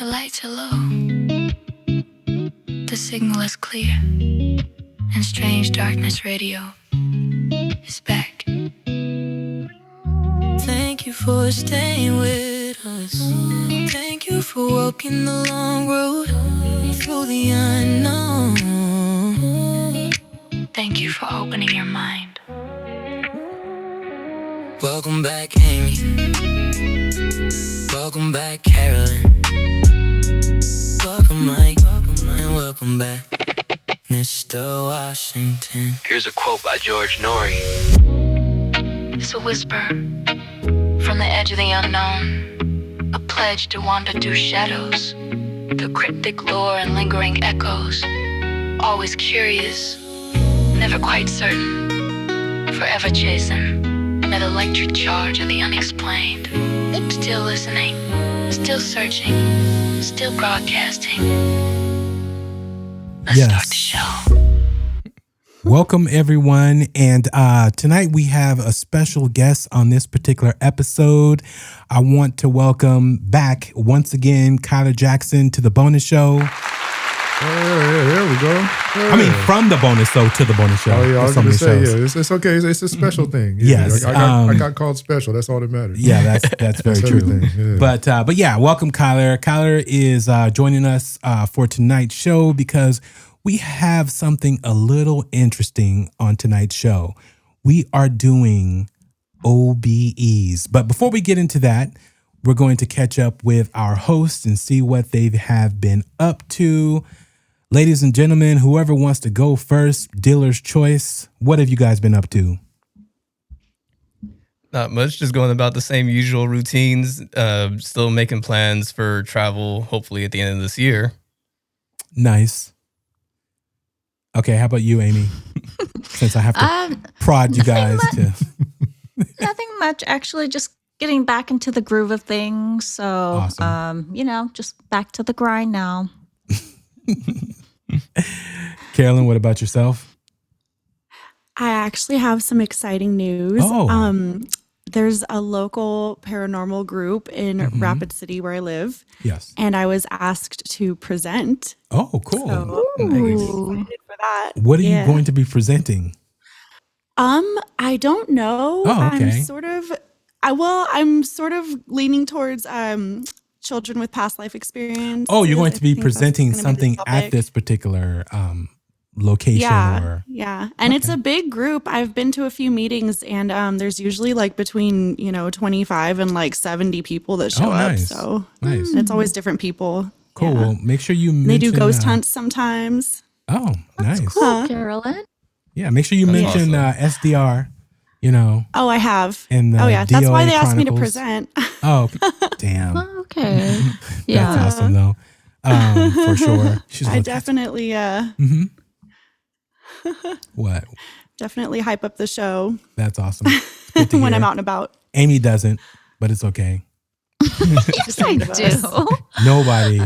The lights are low, the signal is clear, and Strange Darkness Radio is back. Thank you for staying with us. Thank you for walking the long road through the unknown. Thank you for opening your mind. Welcome back, Amy. Welcome back, Carolyn. Welcome, Mike. And welcome back, Mr. Washington. Here's a quote by George Norrie. It's a whisper from the edge of the unknown, a pledge to wander through shadows, through cryptic lore and lingering echoes. Always curious, never quite certain, forever chasing that electric charge of the unexplained. Still listening, still searching, still broadcasting. Let's start the show. Welcome, everyone. And tonight we have a special guest on this particular episode. I want to welcome back once again Kyler Jackson to the bonus show. There we go. I mean, from the bonus show to the bonus show. Oh, yeah, I was going to say, shows. it's okay. It's a special thing. Yeah, Yes. I got called special. That's all that matters. Yeah, that's very true. Yeah. But yeah, welcome, Kyler. Kyler is joining us for tonight's show because we have something a little interesting on tonight's show. We are doing OBEs. But before we get into that, we're going to catch up with our hosts and see what they have been up to. Ladies and gentlemen, whoever wants to go first, dealer's choice. What have you guys been up to? Not much, just going about the same usual routines, still making plans for travel, hopefully at the end of this year. Nice. Okay, how about you, Amy? Since I have to prod you guys to... Nothing much, actually, just getting back into the groove of things. So, Awesome. Just back to the grind now. Carolyn, what about yourself? I actually have some exciting news. Oh. There's a local paranormal group in Rapid City where I live. Yes. And I was asked to present. Oh, cool. So I'm excited for that. What are you going to be presenting? I don't know. Oh, okay. I'm sort of leaning towards children with past life experience. Oh, you're going to be presenting something at this particular location? Yeah. And it's a big group. I've been to a few meetings, and there's usually like between 25 and like 70 people that show up. So nice. It's always different people. Cool. Yeah. Well, make sure you mention... They do ghost hunts sometimes. Oh, nice. Cool, Carolyn. Yeah, make sure you mention SDR. Oh, I have. And that's DOA why they asked me to Chronicles. present. Oh, damn. Okay. Yeah. That's awesome, though. For sure. I definitely, What? definitely hype up the show That's awesome. Good to when hear. I'm out and about. Amy doesn't, but it's okay. Yes, I do. Nobody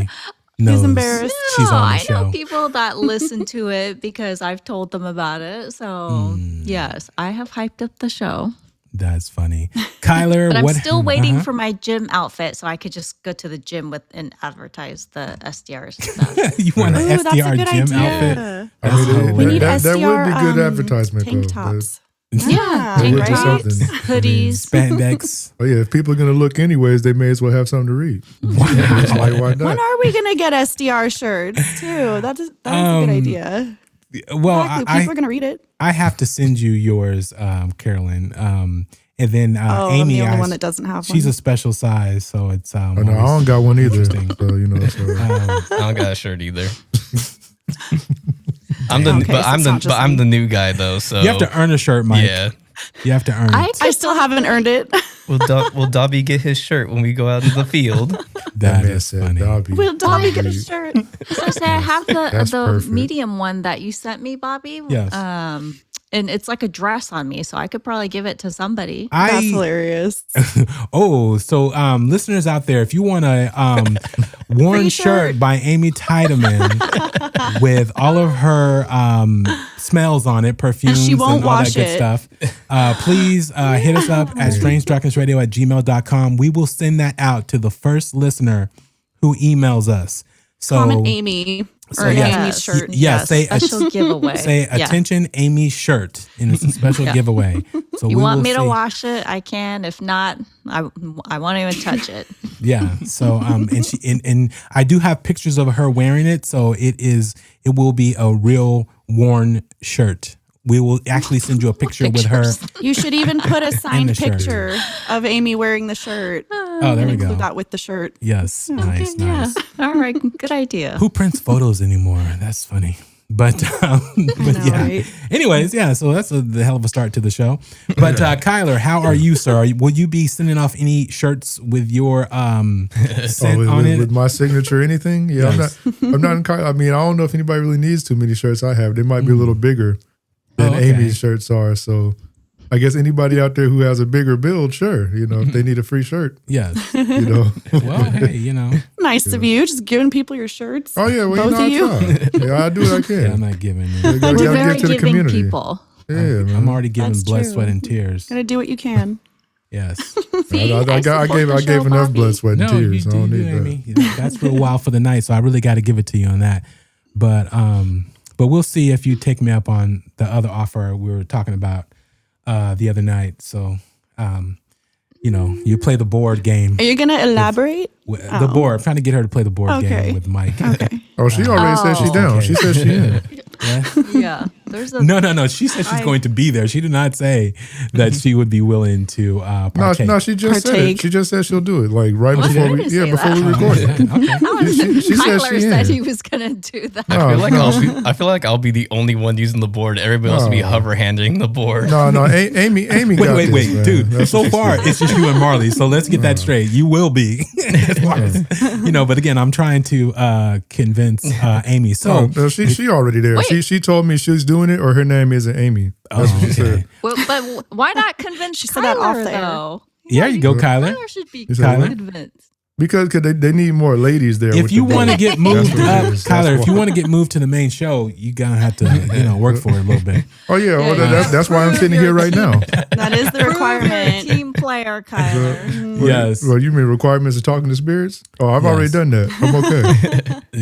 knows. She's embarrassed. She's on the I show. know people that listen to it because I've told them about it. So, yes, I have hyped up the show. That's funny. Kyler, But I'm what? still waiting for my gym outfit so I could just go to the gym and advertise the SDR stuff. You want an Ooh, that's a SDR good gym idea. outfit? I mean, We need that would SDR be good advertisement, tank though. tops. Yeah, That would be right? something. Hoodies. Spandex. Oh yeah, if people are going to look anyways, they may as well have something to read. It's like, why When not? are we going to get SDR shirts too? That is a good idea. Well, Exactly. People are going to read it. I have to send you yours, Carolyn. And then I'm Amy, the only one that doesn't have one. she's a special size, so it's. Oh, no, I don't got one either. So, I don't got a shirt either. I'm the new guy though, so You have to earn a shirt, Mike. Yeah. You have to earn it. I still haven't earned it. Will Dobby get his shirt when we go out in the field? That man is said funny. Dobby. Will Dobby get a shirt? So say I have That's the perfect. medium one that you sent me, Bobby. Yes. And it's like a dress on me, so I could probably give it to somebody. That's hilarious. Oh, so listeners out there, if you want a worn Free shirt shirt. by Amy Tydeman with all of her smells on it, perfumes And she won't and all that wash good it. stuff, please hit us up at strangedarknessradio@gmail.com. We will send that out to the first listener who emails us. So Comment Amy or yes. Amy's shirt. Say special giveaway. Say Yeah. attention Amy shirt, and it's a special giveaway. So You we want will me to see. wash it? I can. If not, I won't even touch it. Yeah. So and she and I do have pictures of her wearing it. So it will be a real worn shirt. We will actually send you a picture with her. You should even put a signed shirt. picture of Amy wearing the shirt. Oh, there we go. Include that with the shirt. Yes. Nice. Yeah. All right. Good idea. Who prints photos anymore? That's funny. But yeah. Right? Anyways, yeah. So that's the hell of a start to the show. But Kyler, how are you, sir? Will you be sending off any shirts with your scent on it? With my signature, anything? Yeah, Yes. I'm not. I mean, I don't know if anybody really needs too many shirts. I have. They might be a little bigger than Oh, okay. Amy's shirts are. So, I guess anybody out there who has a bigger build, sure. If they need a free shirt, Yes. Well, hey, Nice of you, just giving people your shirts. Oh yeah, well, Both of you. I try. Yeah, I do what I can. Yeah, I'm not giving it. You gotta We're give very to the giving community. people. Yeah, man. I'm already giving That's blood, true. sweat, and tears. Gotta do what you can. Yes. See, I support gave the show, enough Bobby. blood, sweat, and No, tears. you I don't do, need that. Amy. That's for a while for the night, so I really got to give it to you on that. But we'll see if you take me up on the other offer we were talking about the other night. So, you play the board game. Are you gonna elaborate? The board. I'm trying to get her to play the board Okay. game with Mike. Okay. Oh, she already said she down. Okay. She said she in. Yeah. Yeah. There's a No. She said she's going to be there. She did not say that she would be willing to partake. No, she just said Partake. it. She just said she'll do it. Like right Well, before she we, didn't yeah, say before that. we recorded. Okay. She said Tyler she said in. he was gonna do that. No, I feel like I'll be the only one using the board. Everybody else will be hover handing the board. No. Amy got Wait, this, man. dude. That's So what she far, said. it's just you and Marley. So let's get that straight. You will be, as far as, But again, I'm trying to convince Amy. So Oh, no, she already there. Wait. She told me she's doing it, or her name isn't Amy. That's what she said. Well, but why not convince She said that off Tyler, the air. though? there you go, Kyler. Tyler should be said what? convinced. Because they need more ladies there. If with you the want to board. get moved what it up, is. Kyler, That's if you why. want to get moved to the main show, you gonna have to, work for it a little bit. Oh yeah, well, Yeah. that's why I'm sitting here right now. That is the You're a requirement. team player, Kyler. Yes. Well, you mean requirements of talking to spirits? Oh, I've already Yes. done that. I'm okay.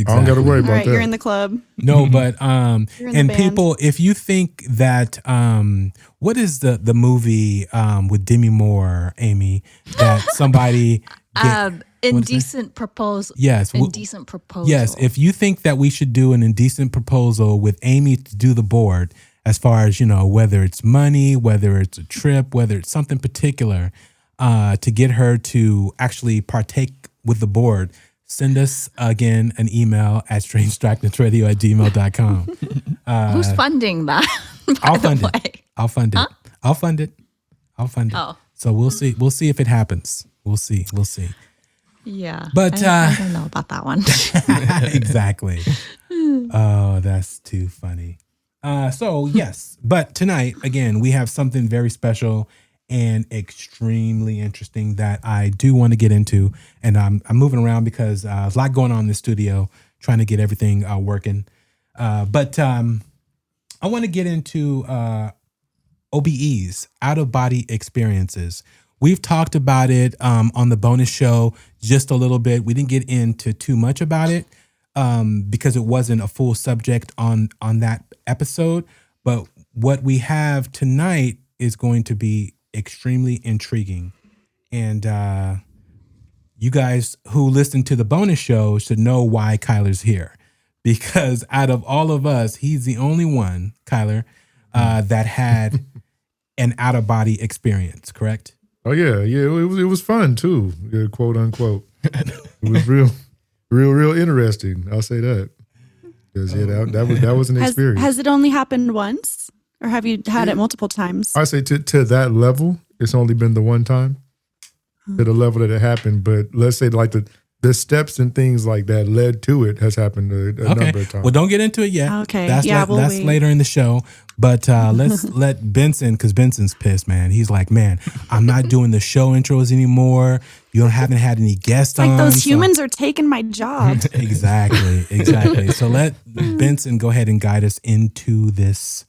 I don't got to worry All about right, that. you're in the club. No, but in the and band. people, if you think that what is the movie with Demi Moore, Amy, that somebody Indecent proposal. Yes. Indecent proposal. Yes, if you think that we should do an indecent proposal with Amy to do the board, as far as whether it's money, whether it's a trip, whether it's something particular, to get her to actually partake with the board, send us again an email at strangedarknessradio@gmail.com. Who's funding that? I'll by the fund it. way? I'll fund it. Huh? I'll fund it. I'll fund it. Oh. So we'll see. We'll see if it happens. We'll see. Yeah. But, I don't know about that one. Exactly. Oh, that's too funny. So yes, but tonight again we have something very special and extremely interesting that I do want to get into, and I'm moving around because there's a lot going on in the studio, trying to get everything working. But I want to get into OBEs, out of body experiences. We've talked about it on the bonus show just a little bit. We didn't get into too much about it because it wasn't a full subject on that episode. But what we have tonight is going to be extremely intriguing. And you guys who listen to the bonus show should know why Kyler's here. Because out of all of us, he's the only one, Kyler, that had an out-of-body experience, correct? Oh yeah. It was fun too, quote unquote. It was real interesting. I'll say that. Because that was an experience. Has it only happened once, or have you had it multiple times? I say to that level, it's only been the one time. To the level that it happened, but let's say like the steps and things like that led to it has happened a number of times. Well, don't get into it yet. Okay. That's Yeah, we'll that's wait. later in the show. But let's let Benson, because Benson's pissed, man. He's like, man, I'm not doing the show intros anymore. You haven't had any guests Like on. those so- humans are taking my job. Exactly. So let Benson go ahead and guide us into this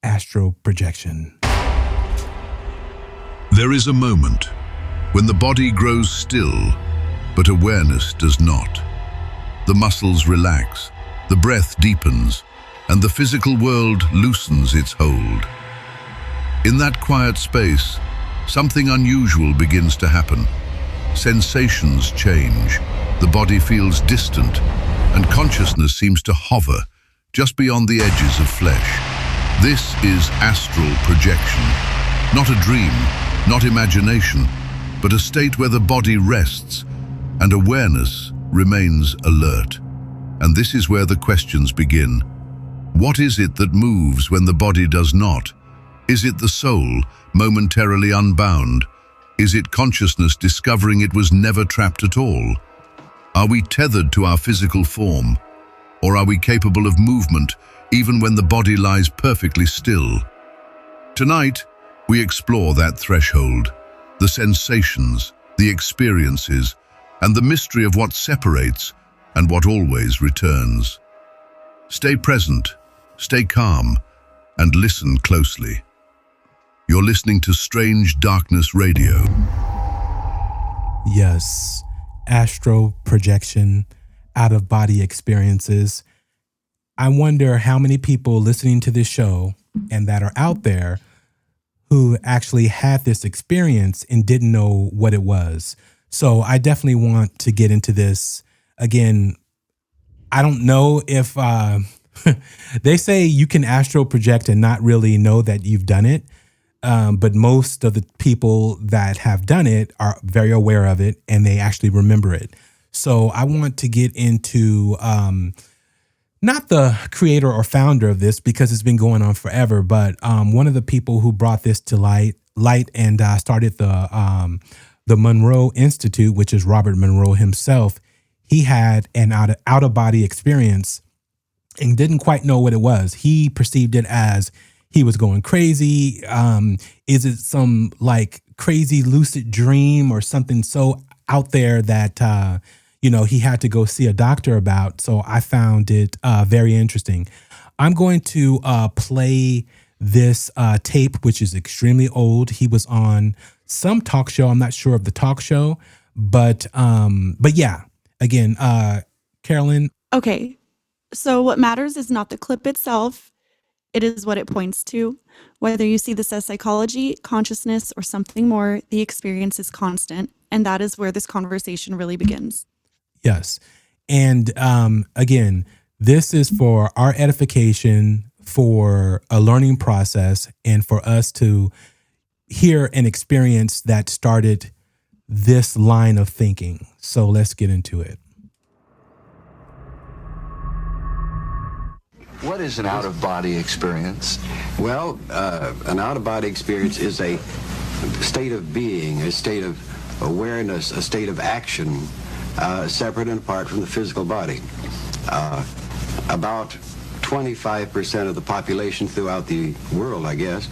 astral projection. There is a moment when the body grows still, but awareness does not. the muscles relax, the breath deepens, and the physical world loosens its hold. In that quiet space, something unusual begins to happen. Sensations change, the body feels distant, and consciousness seems to hover just beyond the edges of flesh. This is astral projection. Not a dream, not imagination, but a state where the body rests and awareness remains alert. And this is where the questions begin. What is it that moves when the body does not? Is it the soul, momentarily unbound? Is it consciousness discovering it was never trapped at all? Are we tethered to our physical form? Or are we capable of movement even when the body lies perfectly still? Tonight, we explore that threshold, the sensations, the experiences, and the mystery of what separates and what always returns. Stay present, stay calm, and listen closely. You're listening to Strange Darkness Radio. Yes, astral projection, out-of-body experiences. I wonder how many people listening to this show and that are out there who actually had this experience and didn't know what it was. So I definitely want to get into this. Again, I don't know if they say you can astral project and not really know that you've done it. But most of the people that have done it are very aware of it and they actually remember it. So I want to get into not the creator or founder of this because it's been going on forever, but one of the people who brought this to light and started the Monroe Institute, which is Robert Monroe himself. He had an out-of-body experience and didn't quite know what it was. He perceived it as he was going crazy. Is it some like crazy lucid dream or something so out there that, he had to go see a doctor about? So I found it very interesting. I'm going to play this tape, which is extremely old. He was on some talk show. I'm not sure of the talk show, but yeah, again, Carolyn. Okay. So what matters is not the clip itself. It is what it points to. Whether you see this as psychology, consciousness, or something more, the experience is constant. And that is where this conversation really begins. Yes. And again, this is for our edification, for a learning process, and for us to hear an experience that started this line of thinking. So let's get into it. What is an out-of-body experience? Well, an out-of-body experience is a state of being, a state of awareness, a state of action, separate and apart from the physical body. About 25% of the population throughout the world, I guess,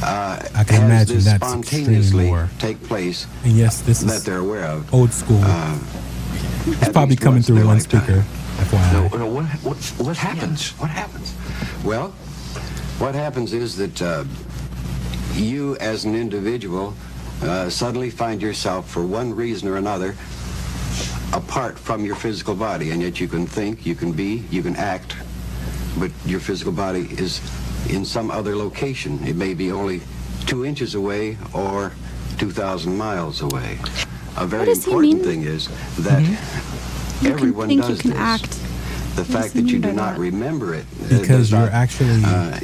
I can has imagine this that's spontaneously more. Take place. And yes, this that is they're aware of. Old school. It's probably coming through one speaker. FYI. No, what happens? What happens? Well, what happens is that you as an individual suddenly find yourself, for one reason or another, apart from your physical body, and yet you can think, you can be, you can act, but your physical body is in some other location. It may be only 2 inches away or 2,000 miles away. A very important thing is that everyone does this. Act. The fact that you do not remember it because you're actually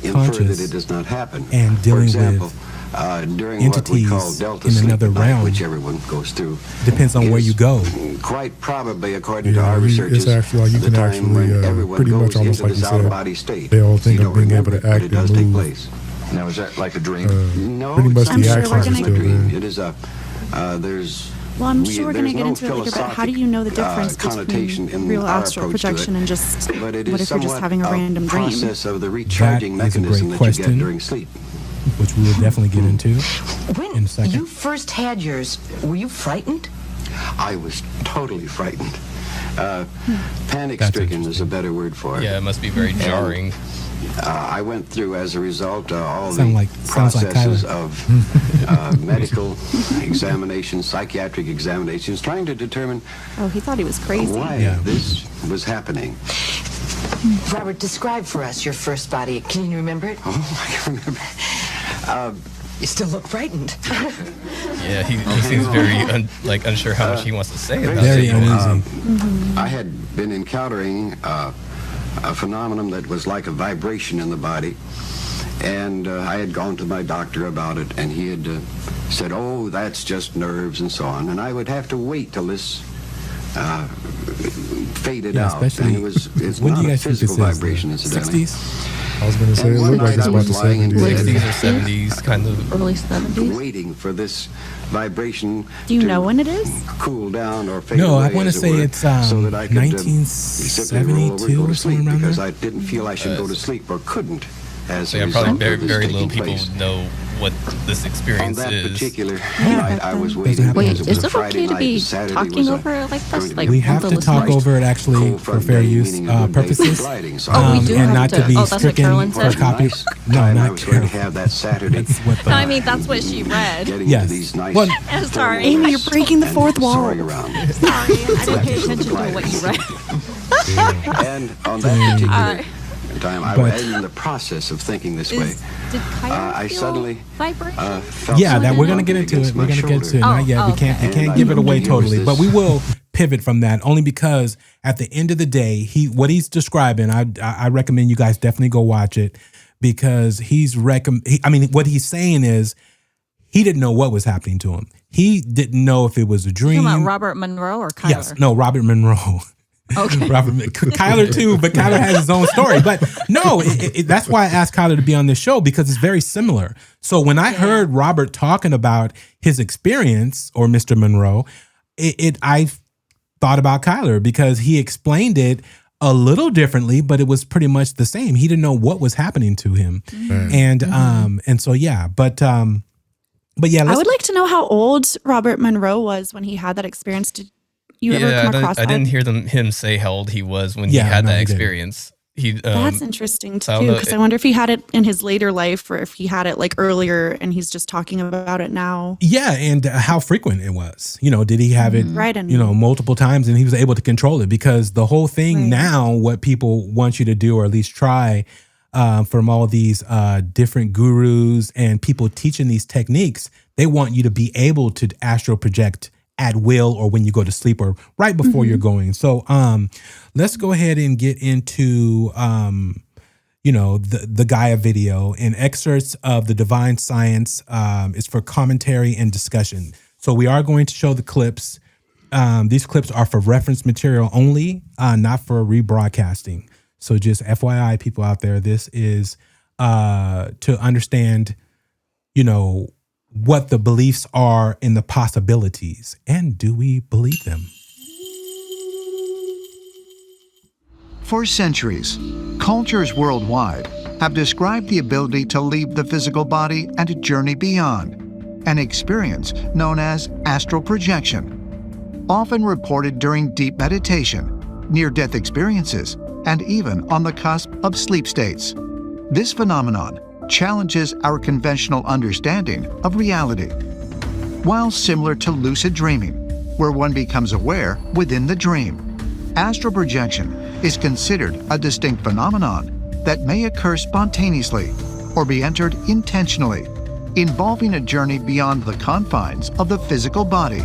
infer that it does not happen. And dealing for example, with during what we call delta in sleep another at night, realm, which everyone goes through, depends on where you go. Quite probably, according to our researches, it's actually, you the can time actually when everyone pretty goes much almost into like you this said, out-of-body state. they all think You of don't being able remember to it, act but it does and take move. place. Now, is that like a dream? No, pretty much it's the not actions a are still dream. there. It is a there's. Well, I'm sure we're going to there's get no into it later, but how do you know the difference connotation between in real our astral approach to it. projection and just But it what is if you're just having a random dream? process of the recharging That is a great mechanism that you question. get during sleep. Which we will definitely get into When in a second. you first had yours, were you frightened? I was totally frightened. Panic-stricken is a better word for it. Yeah, it must be very jarring. I went through, as a result, all Sounds the like processes Kyler. of medical examinations, psychiatric examinations, trying to determine Oh, he thought he was crazy. why this was happening. Robert, describe for us your first body. Can you remember it? Oh, I can remember. You still look frightened. Yeah, he seems very unsure how much he wants to say about Very it. uneasy. I had been encountering a phenomenon that was like a vibration in the body, and I had gone to my doctor about it, and he had said, "Oh, that's just nerves," and so on, and I would have to wait till this faded out. Especially And it's when do not you a guys think physical this is? vibration, incidentally. 60s? I was going to say, it And one looked like night it's I about was the lying in 70s. bed, 60s or 70s, kind of. Early 70s. waiting for this vibration Do you to know when it is? cool down or fade No, away, I want to as it say were, it's so that I could simply roll over and 1972 go to or sleep, somewhere around because there. I didn't feel I should go to sleep or couldn't, as So a yeah, result probably very, of this very taking little people place. know what this On experience that is. particular Yeah, night, I was waiting happen. because Wait, it was is a it Friday okay to night. be Saturday talking was over it like going this? to Like, be We a have the to talk listeners? over it actually cold for front fair day, use meaning a good day for purposes. gliding. So Oh, we do and have not to be oh, that's what stricken Carolyn for said? copy. nice No, time I not was going to Carolyn. have that Saturday. That's what the, I mean, that's what she read. Getting Yes. into these nice Well, I'm sorry. thermal Amy, you're vests breaking the and fourth wall. soaring around. Sorry, I didn't pay attention to what you read. And on that particular Alright. time, I But- was in the process of thinking this way. Did Kyra I feel suddenly vibration? felt yeah, that something we're gonna bumping get into against it. We're my gonna get to it. shoulder. Not yet. We can't. We And can't I give it knew away there was totally, this- but we will pivot from that only because at the end of the day, what he's describing, I recommend you guys definitely go watch it because what he's saying is he didn't know what was happening to him. He didn't know if it was a You dream. talking about Robert Monroe or Kyler? Yes, no, Robert Monroe. Okay. Kyler too, but Kyler has his own story. But no, that's why I asked Kyler to be on this show because it's very similar. So when I heard Robert talking about his experience or Mr. Monroe, I thought about Kyler because he explained it a little differently, but it was pretty much the same. He didn't know what was happening to him, and so yeah, but yeah, I would like to know how old Robert Monroe was when he had that experience. Did you ever come across I that? didn't hear him say how old he was when he Yeah, had no, that he didn't. experience. That's interesting I don't too, know, because I wonder if he had it in his later life or if he had it like earlier and he's just talking about it now. Yeah, and how frequent it was. Did he have it, Right, and multiple times and he was able to control it? Because the whole thing Right. now, what people want you to do or at least try from all these different gurus and people teaching these techniques, they want you to be able to astral project at will or when you go to sleep or right before you're going. So let's go ahead and get into the Gaia video and excerpts of the Divine Science is for commentary and discussion. So we are going to show the clips. These clips are for reference material only, not for rebroadcasting. So just FYI, people out there, this is to understand, what the beliefs are and the possibilities. And do we believe them? For centuries, cultures worldwide have described the ability to leave the physical body and journey beyond, an experience known as astral projection, often reported during deep meditation, near-death experiences, and even on the cusp of sleep states. This phenomenon challenges our conventional understanding of reality. While similar to lucid dreaming, where one becomes aware within the dream, astral projection is considered a distinct phenomenon that may occur spontaneously or be entered intentionally, involving a journey beyond the confines of the physical body.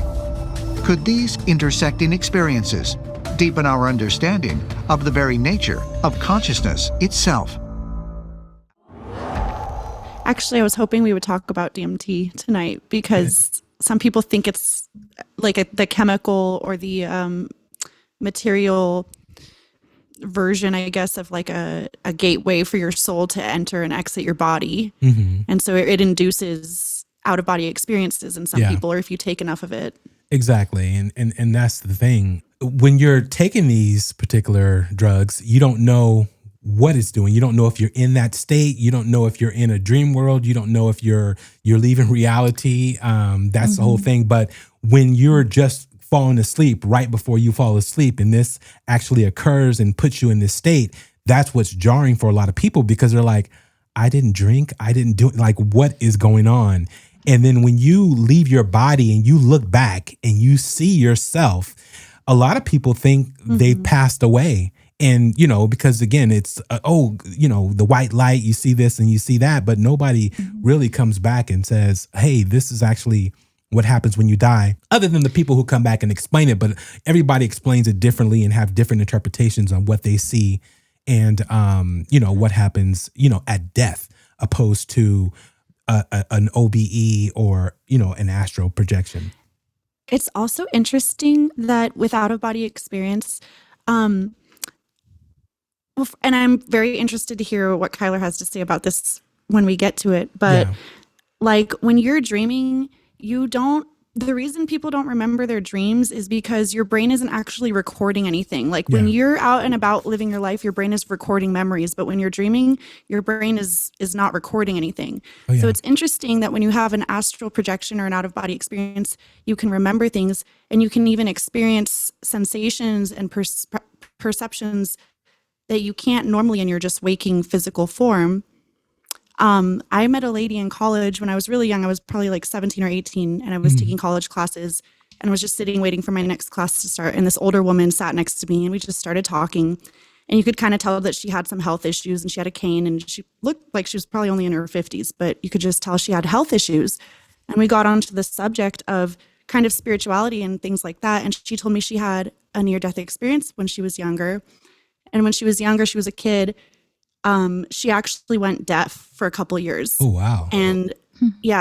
Could these intersecting experiences deepen our understanding of the very nature of consciousness itself? Actually, I was hoping we would talk about DMT tonight because some people think it's like the chemical or the material version, I guess, of like a gateway for your soul to enter and exit your body. Mm-hmm. And so it induces out-of-body experiences in some people, or if you take enough of it. Exactly. And that's the thing. When you're taking these particular drugs, you don't know what it's doing. You don't know if you're in that state. You don't know if you're in a dream world. You don't know if you're leaving reality. That's the whole thing. But when you're just falling asleep right before you fall asleep, and this actually occurs and puts you in this state, that's what's jarring for a lot of people, because they're like, I didn't drink, I didn't do it. Like, what is going on? And then when you leave your body and you look back and you see yourself, a lot of people think they've passed away. And, because again, it's, the white light, you see this and you see that, but nobody really comes back and says, hey, this is actually what happens when you die, other than the people who come back and explain it. But everybody explains it differently and have different interpretations on what they see and, what happens, at death, opposed to an OBE or, an astral projection. It's also interesting that with out-of-body experience, and I'm very interested to hear what Kyler has to say about this when we get to it. But like when you're dreaming, the reason people don't remember their dreams is because your brain isn't actually recording anything. Like when you're out and about living your life, your brain is recording memories. But when you're dreaming, your brain is not recording anything. So it's interesting that when you have an astral projection or an out-of-body experience, you can remember things and you can even experience sensations and perceptions that you can't normally in your just waking physical form. I met a lady in college when I was really young. I was probably like 17 or 18, and I was taking college classes and I was just sitting waiting for my next class to start. And this older woman sat next to me and we just started talking. And you could kind of tell that she had some health issues and she had a cane and she looked like she was probably only in her 50s, but you could just tell she had health issues. And we got onto the subject of kind of spirituality and things like that. And she told me she had a near-death experience when she was younger. And when she was younger, she was a kid. She actually went deaf for a couple of years. Oh, wow. And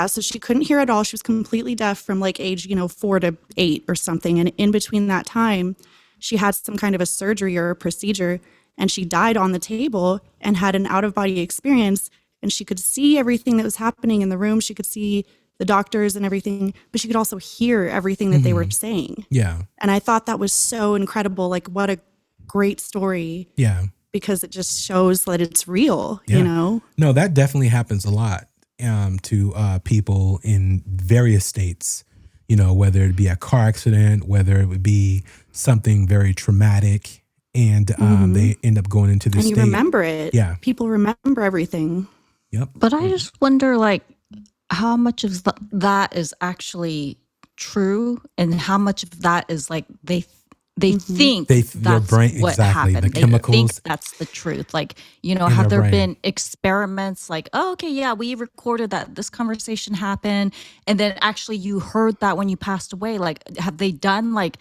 so she couldn't hear at all. She was completely deaf from like age, 4 to 8 or something. And in between that time, she had some kind of a surgery or a procedure, and she died on the table and had an out-of-body experience. And she could see everything that was happening in the room. She could see the doctors and everything, but she could also hear everything that they were saying. Yeah. And I thought that was so incredible. Like, what a great story. Yeah. Because it just shows that it's real, No, that definitely happens a lot to people in various states, whether it be a car accident, whether it would be something very traumatic, and they end up going into this state. And you remember it. Yeah. People remember everything. Yep. But I just wonder, like, how much of that is actually true and how much of that is like they think that's brain, what exactly, happened. the chemicals. They think that's the truth. Like, have there brain. been experiments like, oh, okay, yeah, we recorded that this conversation happened. And then actually you heard that when you passed away. Like, have they done like,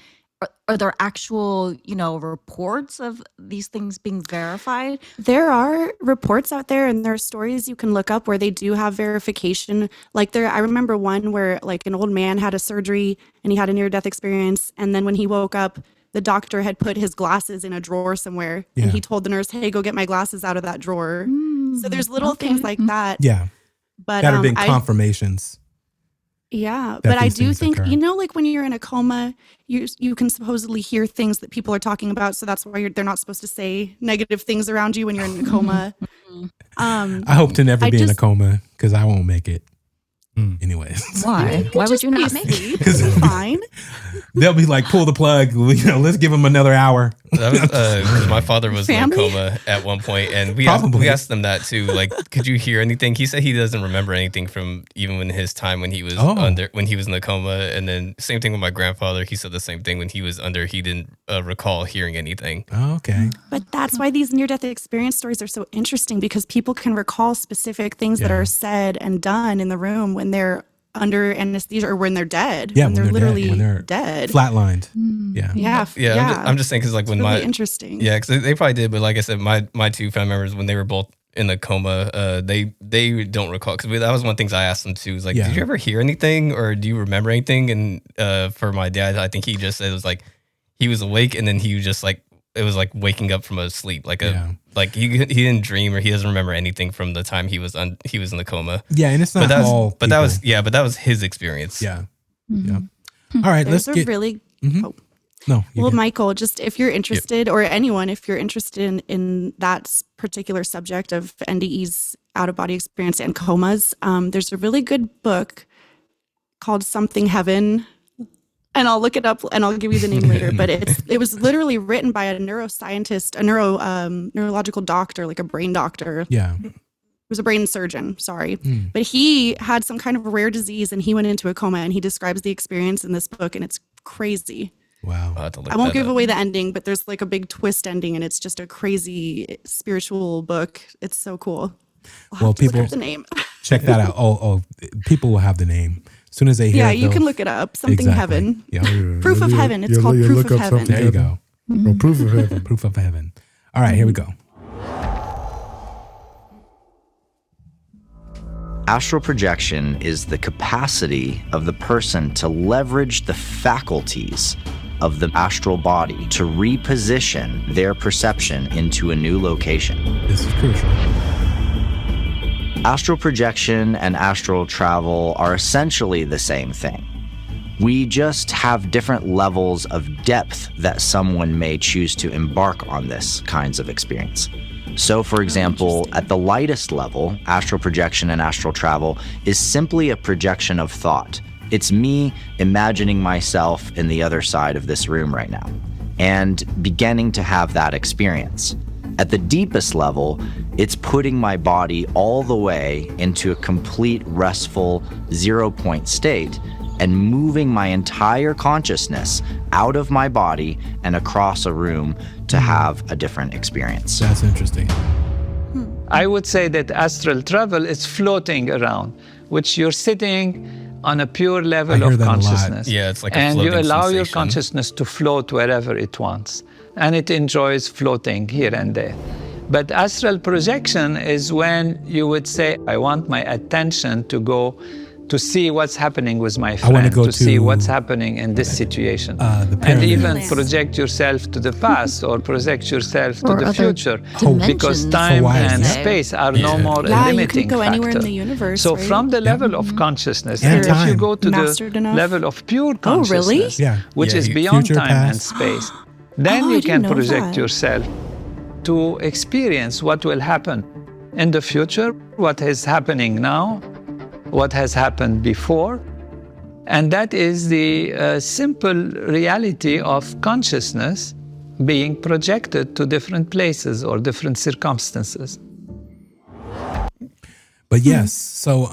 are there actual, reports of these things being verified? There are reports out there and there are stories you can look up where they do have verification. Like I remember one where like an old man had a surgery and he had a near-death experience. And then when he woke up, the doctor had put his glasses in a drawer somewhere and he told the nurse, hey, go get my glasses out of that drawer. So there's little things like that. Yeah. But that have been confirmations. Yeah, but I do think, like when you're in a coma, you can supposedly hear things that people are talking about. So that's why they're not supposed to say negative things around you when you're in a coma. I hope to never be in a coma because I won't make it. Anyways. Why? Why would you not make it? Because it's fine. They'll be like, pull the plug. Let's give them another hour. Because my father was in a coma at one point, and we asked them that too. Like, could you hear anything? He said he doesn't remember anything from even when his time when he was when he was in the coma. And then same thing with my grandfather. He said the same thing when he was under. He didn't recall hearing anything. Oh, okay. But that's why these near-death experience stories are so interesting, because people can recall specific things that are said and done in the room when they're under anesthesia or when they're dead. Yeah, when they're literally dead. Flatlined. Yeah. I'm just saying because like when really interesting. Yeah, because they probably did, but like I said, my two family members when they were both in the coma, they don't recall, because that was one of the things I asked them too. Was like, did you ever hear anything or do you remember anything? And for my dad, I think he just said it was like he was awake and then he was just like it was like waking up from a sleep, like like he didn't dream or he doesn't remember anything from the time he was in the coma. Yeah, and it's not that was his experience. Yeah. Yeah. All right, let's get really. No. Well, Michael, just if you're interested, or anyone, if you're interested in that particular subject of NDE's out-of-body experience and comas, there's a really good book called Something Heaven. and I'll look it up and I'll give you the name later. But it was literally written by a neuroscientist, a neurological doctor, like a brain doctor. Yeah. It was a brain surgeon, sorry. But he had some kind of a rare disease and he went into a coma, and he describes the experience in this book, and it's crazy. Wow. I won't give away the ending, but there's like a big twist ending, and it's just a crazy spiritual book. It's so cool. Well, people, look up the name. Check that out. Oh, people will have the name as soon as they hear. Yeah, it, you can look it up. Something heaven. Yeah. Proof of heaven. It's called Proof of Heaven. There you go. Oh, proof of heaven. Proof of heaven. All right, here we go. Astral projection is the capacity of the person to leverage the faculties of the astral body to reposition their perception into a new location. This is crucial. Astral projection and astral travel are essentially the same thing. We just have different levels of depth that someone may choose to embark on this kinds of experience. So, for example, at the lightest level, astral projection and astral travel is simply a projection of thought. It's me imagining myself in the other side of this room right now and beginning to have that experience. At the deepest level, it's putting my body all the way into a complete restful 0-point state and moving my entire consciousness out of my body and across a room to have a different experience. That's interesting. I would say that astral travel is floating around, which you're sitting on a pure level of consciousness. Yeah, it's like a and floating you allow your sensation. consciousness to float wherever it wants. And it enjoys floating here and there. But astral projection is when you would say, I want my attention to go to see what's happening with my friend, to see what's happening in this situation. And even project yourself to the past or project yourself to the future, because time and space are no more a limiting you can go factor. anywhere in the universe, So right? from the level of consciousness, And if you time. go to Mastered the enough. level of pure Oh, really? consciousness, Yeah. which Yeah, is you- beyond future, time and past. space, then Oh, I you can didn't know project that. yourself to experience what will happen in the future, what is happening now, what has happened before. And that is the simple reality of consciousness being projected to different places or different circumstances. But yes, so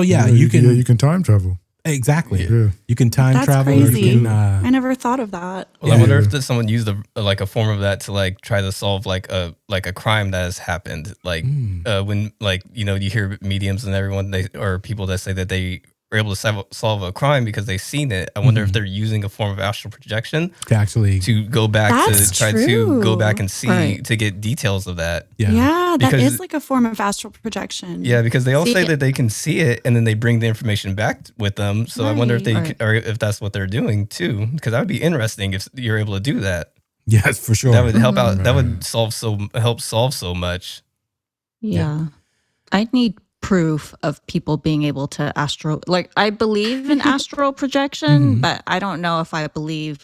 yeah, you can you can time travel. exactly. Yeah. You can time That's travel. crazy. You can, I never thought of that. Well, I wonder if someone used a form of that to like try to solve like a crime that has happened. Like when you hear mediums and everyone or people that say that they are able to solve a crime because they've seen it. I wonder if they're using a form of astral projection to actually go back That's to try to true. go back and see Right. to get details of that. yeah. Yeah, that Because- is like a form of astral projection. Yeah, because they all See, say that they can see it and then they bring the information back with them. So I wonder if they Right. or if that's what they're doing too. Because that would be interesting if you're able to do that. Yes, for sure. That would help out. That would help solve so much. Yeah. I need proof of people being able to I believe in astral projection, but I don't know if I believe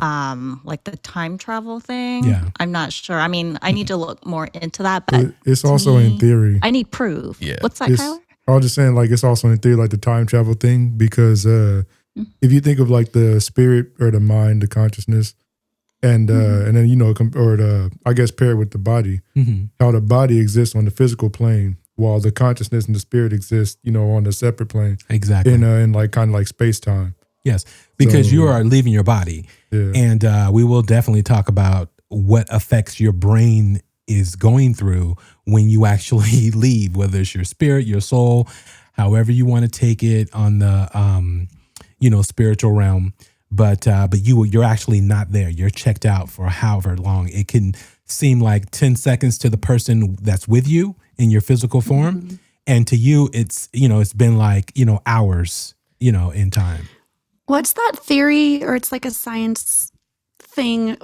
like the time travel thing. Yeah. I'm not sure. I mean, I need to look more into that, but But it's to also me, in theory. I need proof. Yeah. What's that, It's- Kyler? I was just saying, like, it's also in theory, like the time travel thing, because if you think of like the spirit or the mind, the consciousness, and then I guess pair it with the body, how the body exists on the physical plane, while the consciousness and the spirit exist, on a separate plane, Exactly. in like kind of like space time. Yes, because So- you are leaving your body, Yeah. and we will definitely talk about what effects your brain is going through when you actually leave, whether it's your spirit, your soul, however you want to take it on the spiritual realm. But you're actually not there. You're checked out for however long. It can seem like 10 seconds to the person that's with you in your physical form, and to you, it's been like hours, in time. What's that theory, or it's like a science thing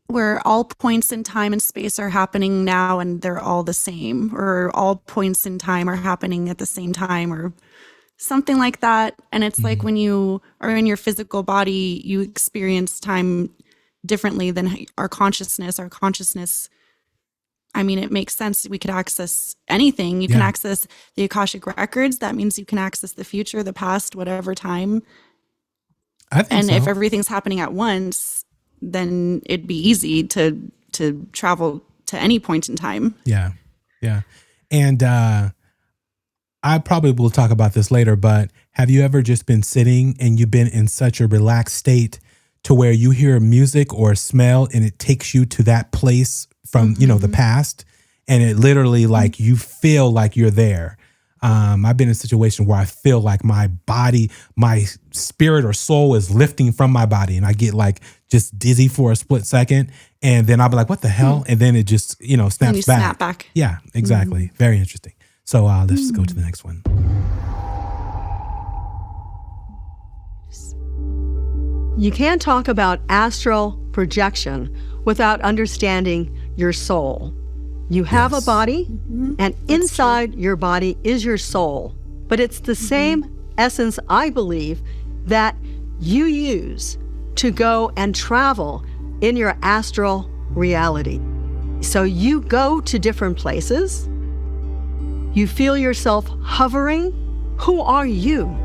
where all points in time and space are happening now and they're all the same, or all points in time are happening at the same time, or something like that. And it's like when you are in your physical body, you experience time differently than our consciousness. I mean, it makes sense. We could access anything. You can Yeah. access the Akashic records. That means you can access the future, the past, whatever time. I think And so. if everything's happening at once, then it'd be easy to travel to any point in time. Yeah. Yeah. And I probably will talk about this later, but have you ever just been sitting and you've been in such a relaxed state to where you hear music or a smell and it takes you to that place from, the past, and it literally like you feel like you're there. I've been in a situation where I feel like my body, my spirit or soul is lifting from my body, and I get like just dizzy for a split second, and then I'll be like, what the hell? And then it just, snaps And you back. snap back. Yeah, exactly. Very interesting. So let's go to the next one. You can't talk about astral projection without understanding your soul. You have a body, and inside your body is your soul. But it's the same essence, I believe, that you use to go and travel in your astral reality. So you go to different places. You feel yourself hovering. Who are you?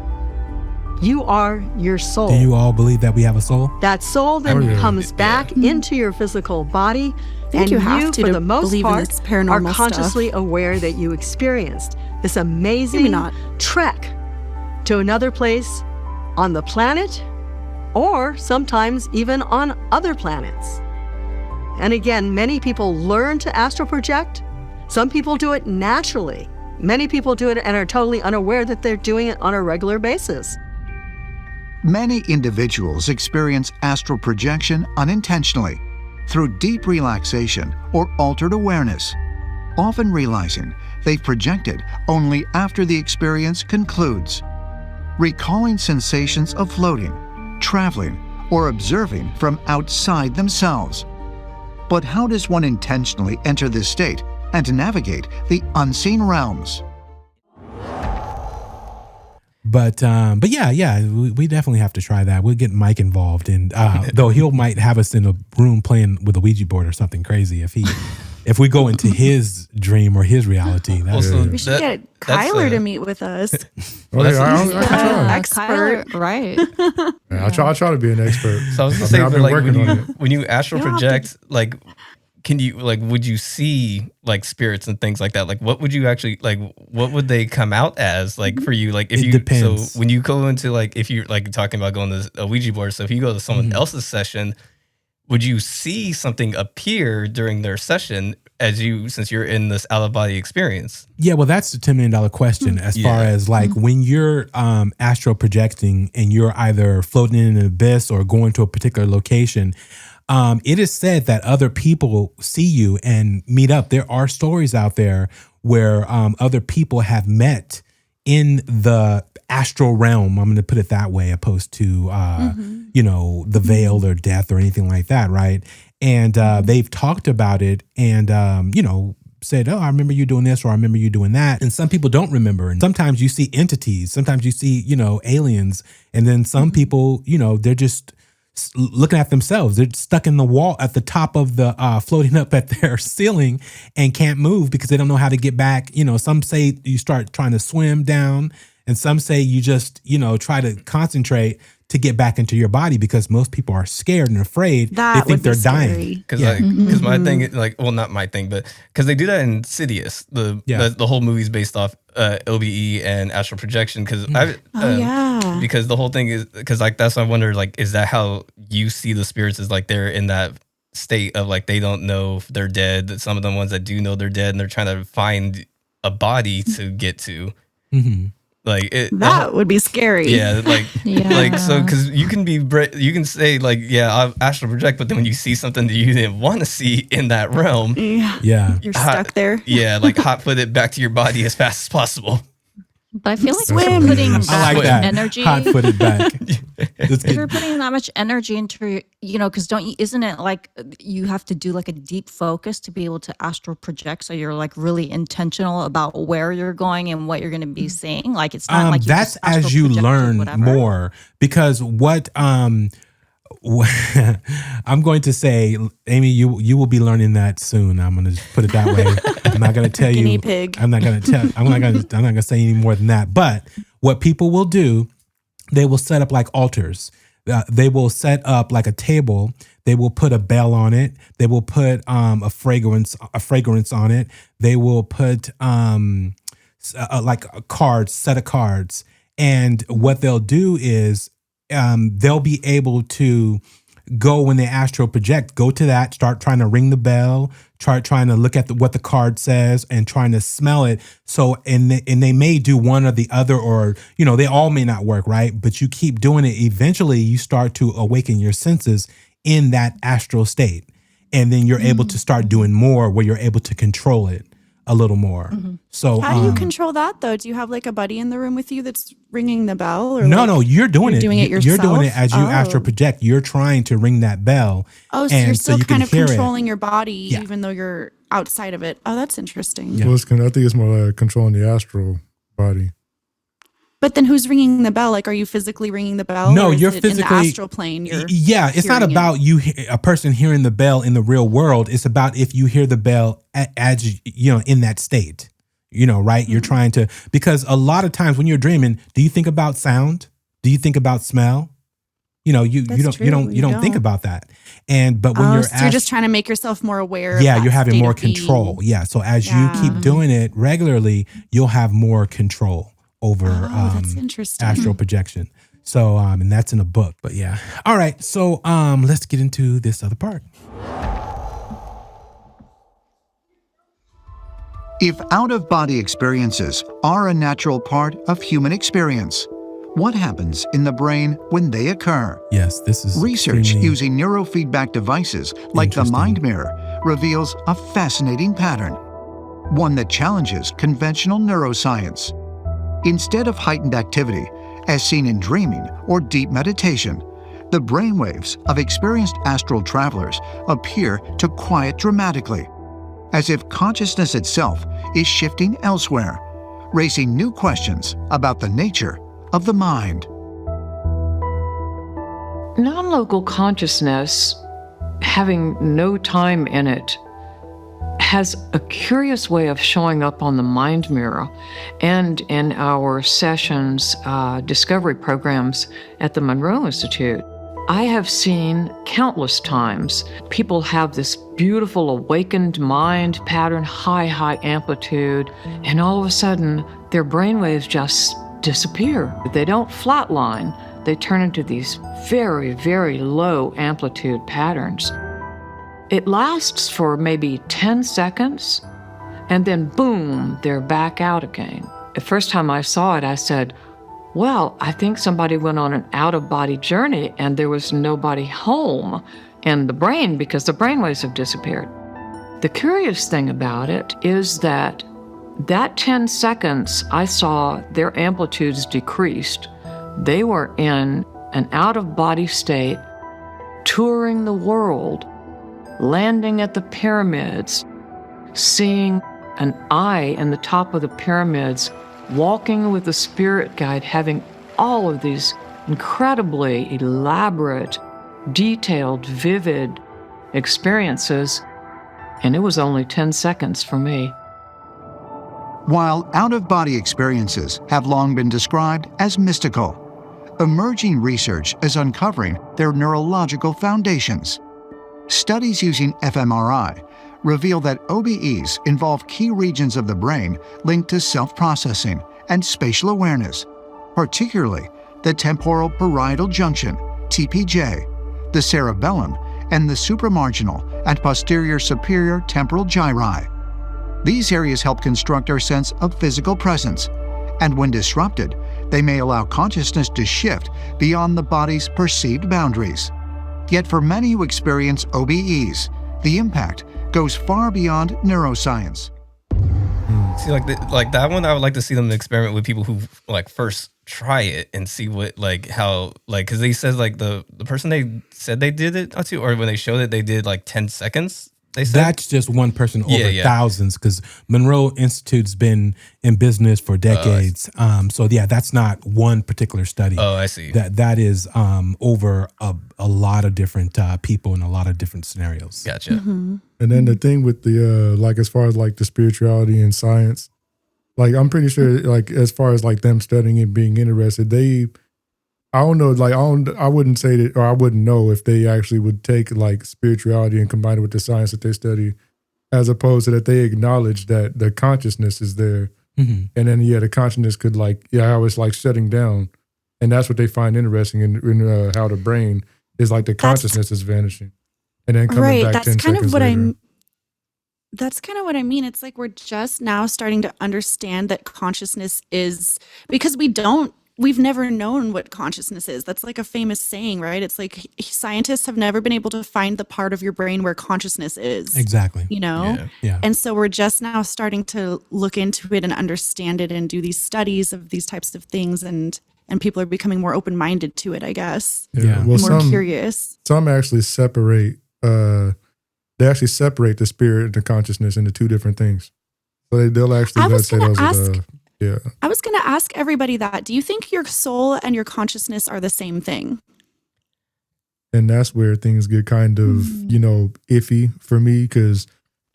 You are your soul. Do you all believe that we have a soul? That soul then comes back into your physical body, and you have to for the most believe in part, this paranormal are consciously aware that you experienced this amazing trek to another place on the planet, or sometimes even on other planets. And again, many people learn to astral project. Some people do it naturally. Many people do it and are totally unaware that they're doing it on a regular basis. Many individuals experience astral projection unintentionally through deep relaxation or altered awareness, often realizing they've projected only after the experience concludes, recalling sensations of floating, traveling, or observing from outside themselves. But how does one intentionally enter this state and navigate the unseen realms? But yeah, we definitely have to try that. We'll get Mike involved, and though he might have us in a room playing with a Ouija board or something crazy if we go into his dream or his reality. We should get Kyler to meet with us. I can try. Expert, right? Yeah, I try to be an expert. So I was gonna say, but like when you astral project, like, can you would you see like spirits and things like that? Like, what would you actually what would they come out as like for you? Like, if it depends. So when you go into if you're like talking about going to a Ouija board, so if you go to someone else's session, would you see something appear during their session since you're in this out of body experience? Yeah, well, that's the $10 million question as far as like when you're astral projecting and you're either floating in an abyss or going to a particular location. It is said that other people see you and meet up. There are stories out there where other people have met in the astral realm. I'm going to put it that way, opposed to, the veil or death or anything like that, right? And they've talked about it and, said, oh, I remember you doing this or I remember you doing that. And some people don't remember. And sometimes you see entities. Sometimes you see, aliens. And then some people, they're just looking at themselves. They're stuck in the wall at the top of the floating up at their ceiling and can't move because they don't know how to get back. Some say you start trying to swim down, and some say you just try to concentrate to get back into your body because most people are scared and afraid. They think they're dying. Because my thing is not my thing, but because they do that in Insidious, the whole movie's based off OBE and astral projection. Because because the whole thing is that's what I wonder, is that how you see the spirits? Is they're in that state of they don't know if they're dead. That some of the ones that do know they're dead and they're trying to find a body to get to. Mm-hmm. That would be scary. Yeah, so because you can say I astral project, but then when you see something that you didn't want to see in that realm, you're stuck there. Yeah, hot foot it back to your body as fast as possible. But I feel like if you're putting that energy, hot footed back. If you're putting that much energy into, because isn't it you have to do a deep focus to be able to astral project? So you're really intentional about where you're going and what you're going to be seeing. It's not like you that's just astral as you project learn more, because what I'm going to say, Amy, you will be learning that soon. I'm going to put it that way. I'm not going to tell you. Guinea pig. I'm not going to say any more than that. But what people will do, they will set up altars. they will set up like a table. They will put a bell on it. They will put a fragrance on it. They will put like a set of cards. And what they'll do is they'll be able to go when they astral project, go to that, start trying to ring the bell, trying to look at what the card says and trying to smell it. So, and they may do one or the other, or, they all may not work, right? But you keep doing it. Eventually you start to awaken your senses in that astral state. And then you're able to start doing more where you're able to control it a little more. So how do you control that though? Do you have like a buddy in the room with you that's ringing the bell? Or no, you're doing it. Doing it yourself? You're doing it as you astral project. You're trying to ring that bell. Oh, so you're still kind of controlling your body, Yeah. even though you're outside of it. Oh, that's interesting. Well, I think it's more like controlling the astral body. But then who's ringing the bell? Like, are you physically ringing the bell? No, or is you're it physically in the astral plane. Yeah, it's not about a person hearing the bell in the real world. It's about if you hear the bell as in that state. Right? You're trying to, because a lot of times when you're dreaming, do you think about sound? Do you think about smell? You don't think about that. But when so you're just trying to make yourself more aware. Yeah, of you're having state more of being. control. Yeah. So as you keep doing it regularly, you'll have more control over that's interesting. astral projection. So and that's in a book, but yeah. All right. So let's get into this other part. If out-of-body experiences are a natural part of human experience, what happens in the brain when they occur? Yes, this is research using neurofeedback devices like the mind mirror reveals a fascinating pattern, one that challenges conventional neuroscience. Instead of heightened activity, as seen in dreaming or deep meditation, the brainwaves of experienced astral travelers appear to quiet dramatically, as if consciousness itself is shifting elsewhere, raising new questions about the nature of the mind. Non-local consciousness, having no time in it, has a curious way of showing up on the mind mirror and in our sessions, discovery programs at the Monroe Institute. I have seen countless times people have this beautiful awakened mind pattern, high amplitude, and all of a sudden their brainwaves just disappear. They don't flatline. They turn into these very, very low amplitude patterns. It lasts for maybe 10 seconds, and then boom, they're back out again. The first time I saw it, I said, well, I think somebody went on an out-of-body journey and there was nobody home in the brain because the brainwaves have disappeared. The curious thing about it is that 10 seconds, I saw their amplitudes decreased. They were in an out-of-body state, touring the world, landing at the pyramids, seeing an eye in the top of the pyramids, walking with a spirit guide, having all of these incredibly elaborate, detailed, vivid experiences, and it was only 10 seconds for me. While out-of-body experiences have long been described as mystical, emerging research is uncovering their neurological foundations. Studies using fMRI reveal that OBEs involve key regions of the brain linked to self-processing and spatial awareness, particularly the temporal parietal junction, TPJ, the cerebellum, and the supramarginal and posterior superior temporal gyri. These areas help construct our sense of physical presence, and when disrupted, they may allow consciousness to shift beyond the body's perceived boundaries. Yet for many who experience OBEs, the impact goes far beyond neuroscience. See, like that one, I would like to see them experiment with people who first try it and see what how because they said the person they said they did it to, or when they showed it they did 10 seconds. They said that's just one person over thousands, because Monroe Institute's been in business for decades. So yeah, that's not one particular study. Oh, I see. That is over a lot of different people in a lot of different scenarios. Gotcha. Mm-hmm. And then the thing with the as far as the spirituality and science, I'm pretty sure as far as them studying it, being interested, they I don't know. Like I wouldn't say that, or I wouldn't know if they actually would take like spirituality and combine it with the science that they study, as opposed to that they acknowledge that the consciousness is there, and then the consciousness could how it's like shutting down, and that's what they find interesting in how the brain is like the consciousness is vanishing, and then coming back 10 seconds later. That's kind of what I mean. It's like we're just now starting to understand that consciousness is, because we've never known what consciousness is. That's like a famous saying, right? It's like scientists have never been able to find the part of your brain where consciousness is. Exactly. You know? Yeah. And so we're just now starting to look into it and understand it and do these studies of these types of things, and people are becoming more open-minded to it, I guess. Yeah. Well, more curious. Some actually separate the spirit and the consciousness into two different things. So they'll actually say those are I was going to ask everybody that. Do you think your soul and your consciousness are the same thing? And that's where things get kind of, iffy for me, because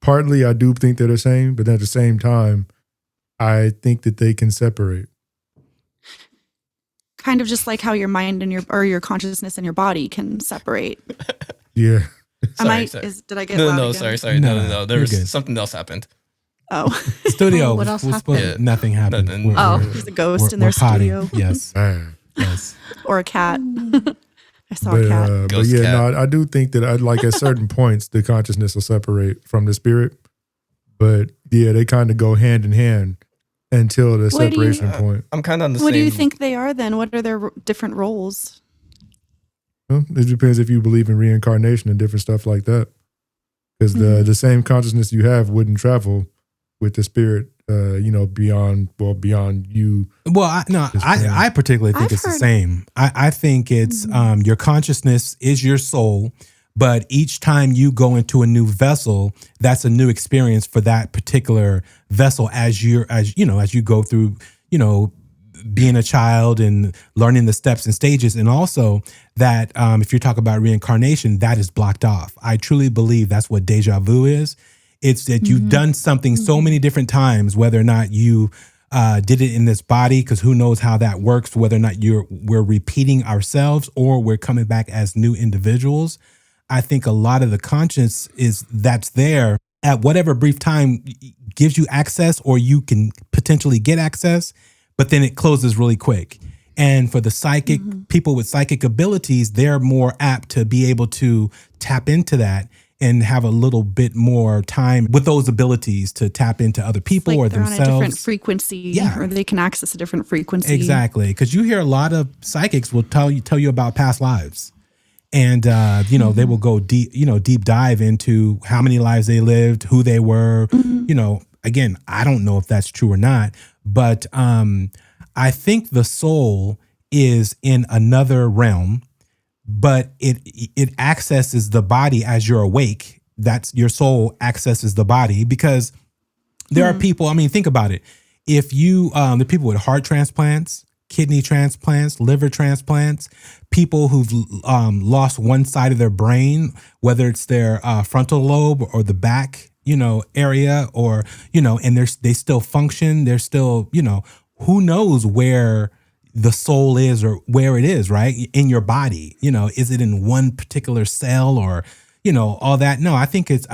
partly I do think they're the same, but at the same time, I think that they can separate. Kind of just like how your mind and your consciousness and your body can separate. Yeah. Sorry. Did I get No, loud no, again? sorry. No. There was something else happened. Oh. Studio. What else happened? Nothing happened. There's a ghost in their studio. Yes. Yes. Or a cat. I saw a cat. But yeah, no, I do think that at certain points, the consciousness will separate from the spirit. But yeah, they kind of go hand in hand until the separation point. I'm kind of on the same. What do you think they are then? What are their different roles? Well, it depends if you believe in reincarnation and different stuff like that. Because the same consciousness you have wouldn't travel with the spirit, beyond you. Well, I particularly think it's the same. I think it's your consciousness is your soul, but each time you go into a new vessel, that's a new experience for that particular vessel as you go through, being a child and learning the steps and stages. And also that if you talk about reincarnation, that is blocked off. I truly believe that's what deja vu is. It's that you've done something so many different times, whether or not you did it in this body, because who knows how that works, whether or not we're repeating ourselves or we're coming back as new individuals. I think a lot of the conscience that's there at whatever brief time gives you access, or you can potentially get access, but then it closes really quick. And for the psychic people with psychic abilities, they're more apt to be able to tap into that and have a little bit more time with those abilities to tap into other people or themselves. On a different frequency, or they can access a different frequency. Exactly, because you hear a lot of psychics will tell you about past lives, and they will go deep dive into how many lives they lived, who they were. Again, I don't know if that's true or not, but I think the soul is in another realm. But it accesses the body as you're awake. That's your soul accesses the body, because there are people, think about it. If you, the people with heart transplants, kidney transplants, liver transplants, people who've lost one side of their brain, whether it's their frontal lobe or the back, area, or, and they still function. They're still, who knows where the soul is or where it is, right? In your body, is it in one particular cell or, all that? No, I think it's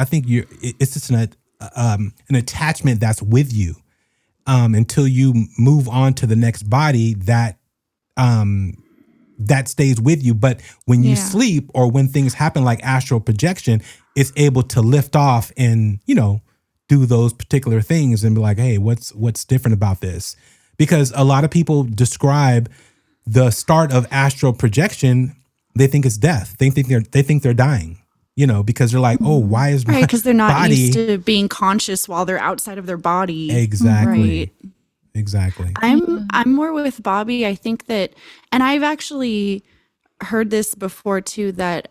just an attachment that's with you until you move on to the next body that stays with you. But when you sleep or when things happen like astral projection, it's able to lift off and, do those particular things and be like, hey, what's different about this? Because a lot of people describe the start of astral projection, they think it's death. They think they're dying, because they're like, oh, why is my because they're not body used to being conscious while they're outside of their body. Exactly. Right. Exactly. I'm more with Bobby. I think that, and I've actually heard this before too, that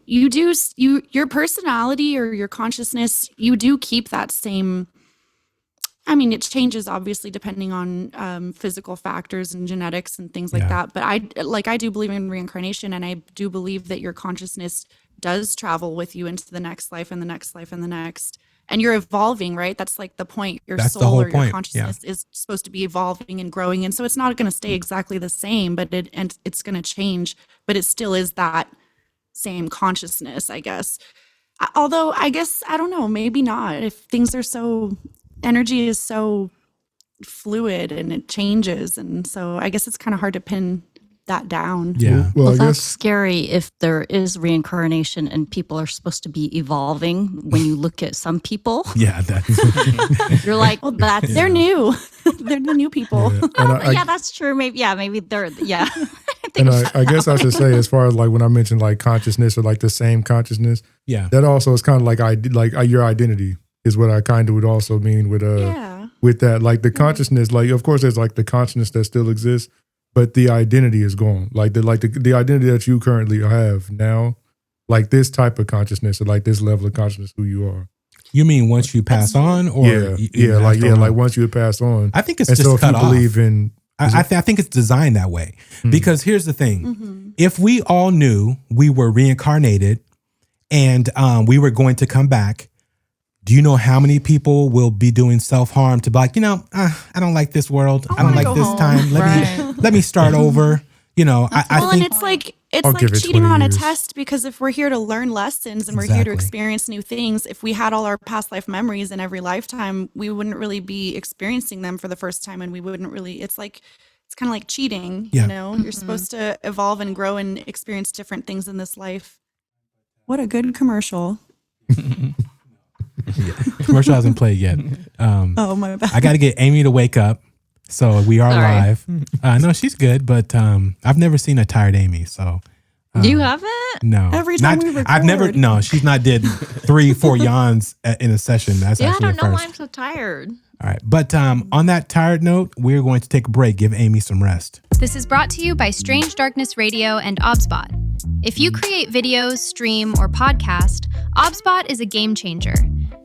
your personality or your consciousness, you do keep that same. It changes obviously depending on physical factors and genetics and things like that. But I do believe in reincarnation, and I do believe that your consciousness does travel with you into the next life and the next life and the next. and you're evolving, right? That's like the point. Your That's the soul whole or your point, consciousness is supposed to be evolving and growing. And so it's not going to stay exactly the same, but it's going to change, but it still is that same consciousness, I guess. Although I guess, I don't know, maybe not. If things are so, energy is so fluid and it changes. And so I guess it's kind of hard to pin that down. Yeah. Well, that's scary if there is reincarnation and people are supposed to be evolving. When you look at some people, Yeah, that's you're like, well, they're new. They're the new people. Yeah. And yeah, that's true. Maybe they're, yeah. And I guess I should say, as far as like when I mentioned like consciousness or like the same consciousness, yeah, that also is kind of like your identity is what I kind of would also mean with with that, like the consciousness. Like, of course, there's like the consciousness that still exists, but the identity is gone. Like the identity that you currently have now, like this type of consciousness or like this level of consciousness, who you are. You mean once you pass on, or like once you pass on. I think it's and just so if cut you off. believe in. I think it's designed that way because here's the thing: if we all knew we were reincarnated and we were going to come back, do you know how many people will be doing self-harm to be like, I don't like this world, I don't like this time. Let me start over. I think. And it's like cheating on a test, because if we're here to learn lessons and we're here to experience new things, if we had all our past life memories in every lifetime, we wouldn't really be experiencing them for the first time, and we wouldn't really. It's kind of like cheating. Yeah. You're supposed to evolve and grow and experience different things in this life. What a good commercial. Commercial hasn't played yet. Oh, my bad. I got to get Amy to wake up. So we are live. No, she's good, but I've never seen a tired Amy. So you haven't? No. Every time we record. I've never. No, she's not did 3-4 yawns in a session. That's I actually don't the know first. why I'm so tired. All right, but on that tired note, we're going to take a break. Give Amy some rest. This is brought to you by Strange Darkness Radio and OBSBot. If you create videos, stream, or podcast, OBSBot is a game changer.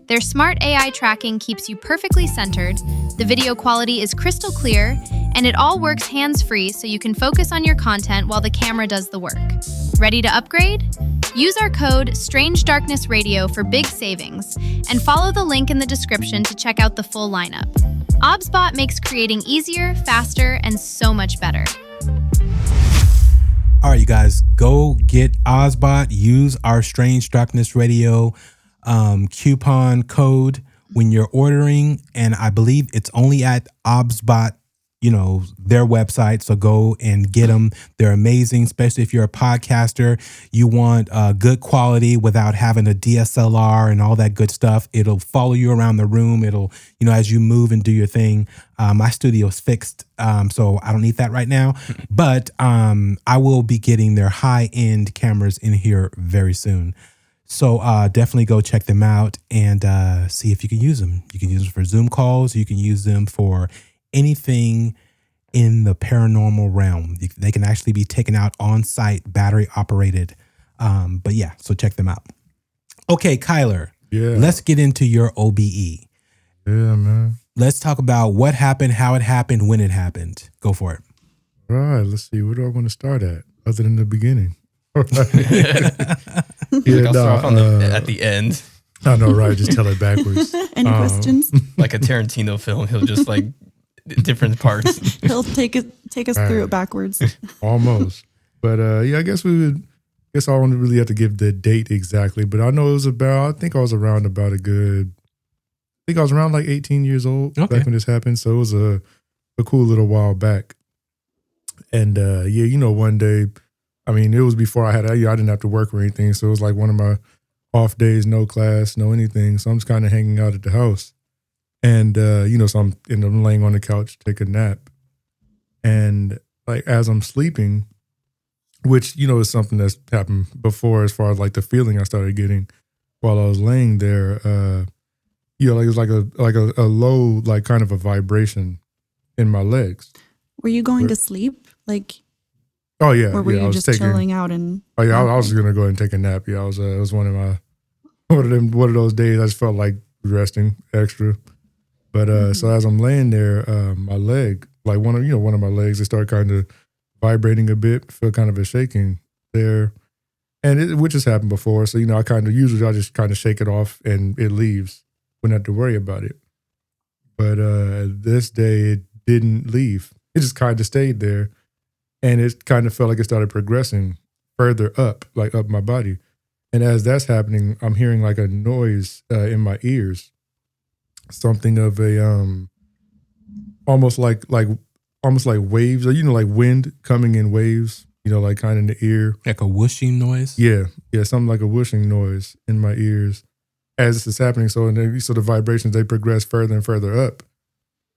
Their smart AI tracking keeps you perfectly centered, the video quality is crystal clear, and it all works hands-free so you can focus on your content while the camera does the work. Ready to upgrade? Use our code Strange Darkness Radio for big savings, and follow the link in the description to check out the full lineup. OBSBot makes creating easier, faster, and so much better. All right, you guys, go get OBSBot. Use our Strange Darkness Radio coupon code when you're ordering, and I believe it's only at OBSBot, their website. So go and get them. They're amazing, especially if you're a podcaster. You want good quality without having a DSLR and all that good stuff. It'll follow you around the room. It'll, as you move and do your thing. My studio's fixed, so I don't need that right now. But I will be getting their high-end cameras in here very soon. So definitely go check them out and see if you can use them. You can use them for Zoom calls. You can use them for anything in the paranormal realm. They can actually be taken out on site, battery operated. But yeah, so check them out. Okay, Kyler. Yeah. Let's get into your OBE. Yeah, man. Let's talk about what happened, how it happened, when it happened. Go for it. All right, let's see. Where do I want to start at other than the beginning? I'll start off at the end. I know, right? Just tell it backwards. Any questions? Like a Tarantino film, he'll just like different parts. He'll take us through it backwards. Almost. But I guess I don't really have to give the date exactly, but I know it was I think I was around like 18 years old back when this happened. So it was a cool little while back. And one day, it was before I didn't have to work or anything. So it was like one of my off days, no class, no anything. So I'm just kind of hanging out at the house. And, so I'm laying on the couch, take a nap. And like, as I'm sleeping, which, is something that's happened before as far as like the feeling I started getting while I was laying there, it was like a low, like kind of a vibration in my legs. Were you going to sleep? Like, oh yeah. Or were you just chilling out and? Oh yeah, I was just gonna go ahead and take a nap. Yeah, it was one of those days I just felt like resting extra. But so as I'm laying there, my leg, like one of my legs, it started kind of vibrating a bit, feel kind of a shaking there, and which has happened before. So I just kind of shake it off and it leaves wouldn't have to worry about it. But this day, it didn't leave. It just kind of stayed there. And it kind of felt like it started progressing further up, like up my body. And as that's happening, I'm hearing like a noise in my ears. Something of a almost like waves, or like wind coming in waves, like kind of in the ear. Like a whooshing noise? Yeah, something like a whooshing noise in my ears as this is happening. So the vibrations, they progress further and further up.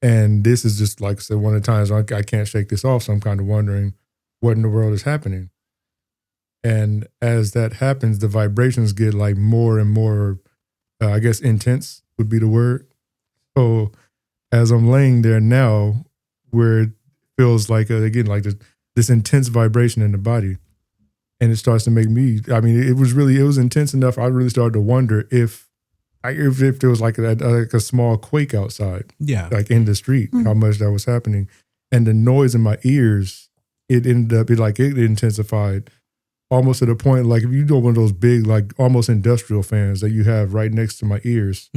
And this is just, like I said, one of the times I can't shake this off. So I'm kind of wondering what in the world is happening. And as that happens, the vibrations get like more and more, I guess, intense would be the word. So as I'm laying there now, where it feels like, again, like this intense vibration in the body. And it starts to make me, it was intense enough. I really started to wonder if there was like a small quake outside, like in the street, how much that was happening. And the noise in my ears, it ended up, it intensified almost to the point, like if you do one of those big, like almost industrial fans that you have right next to my ears,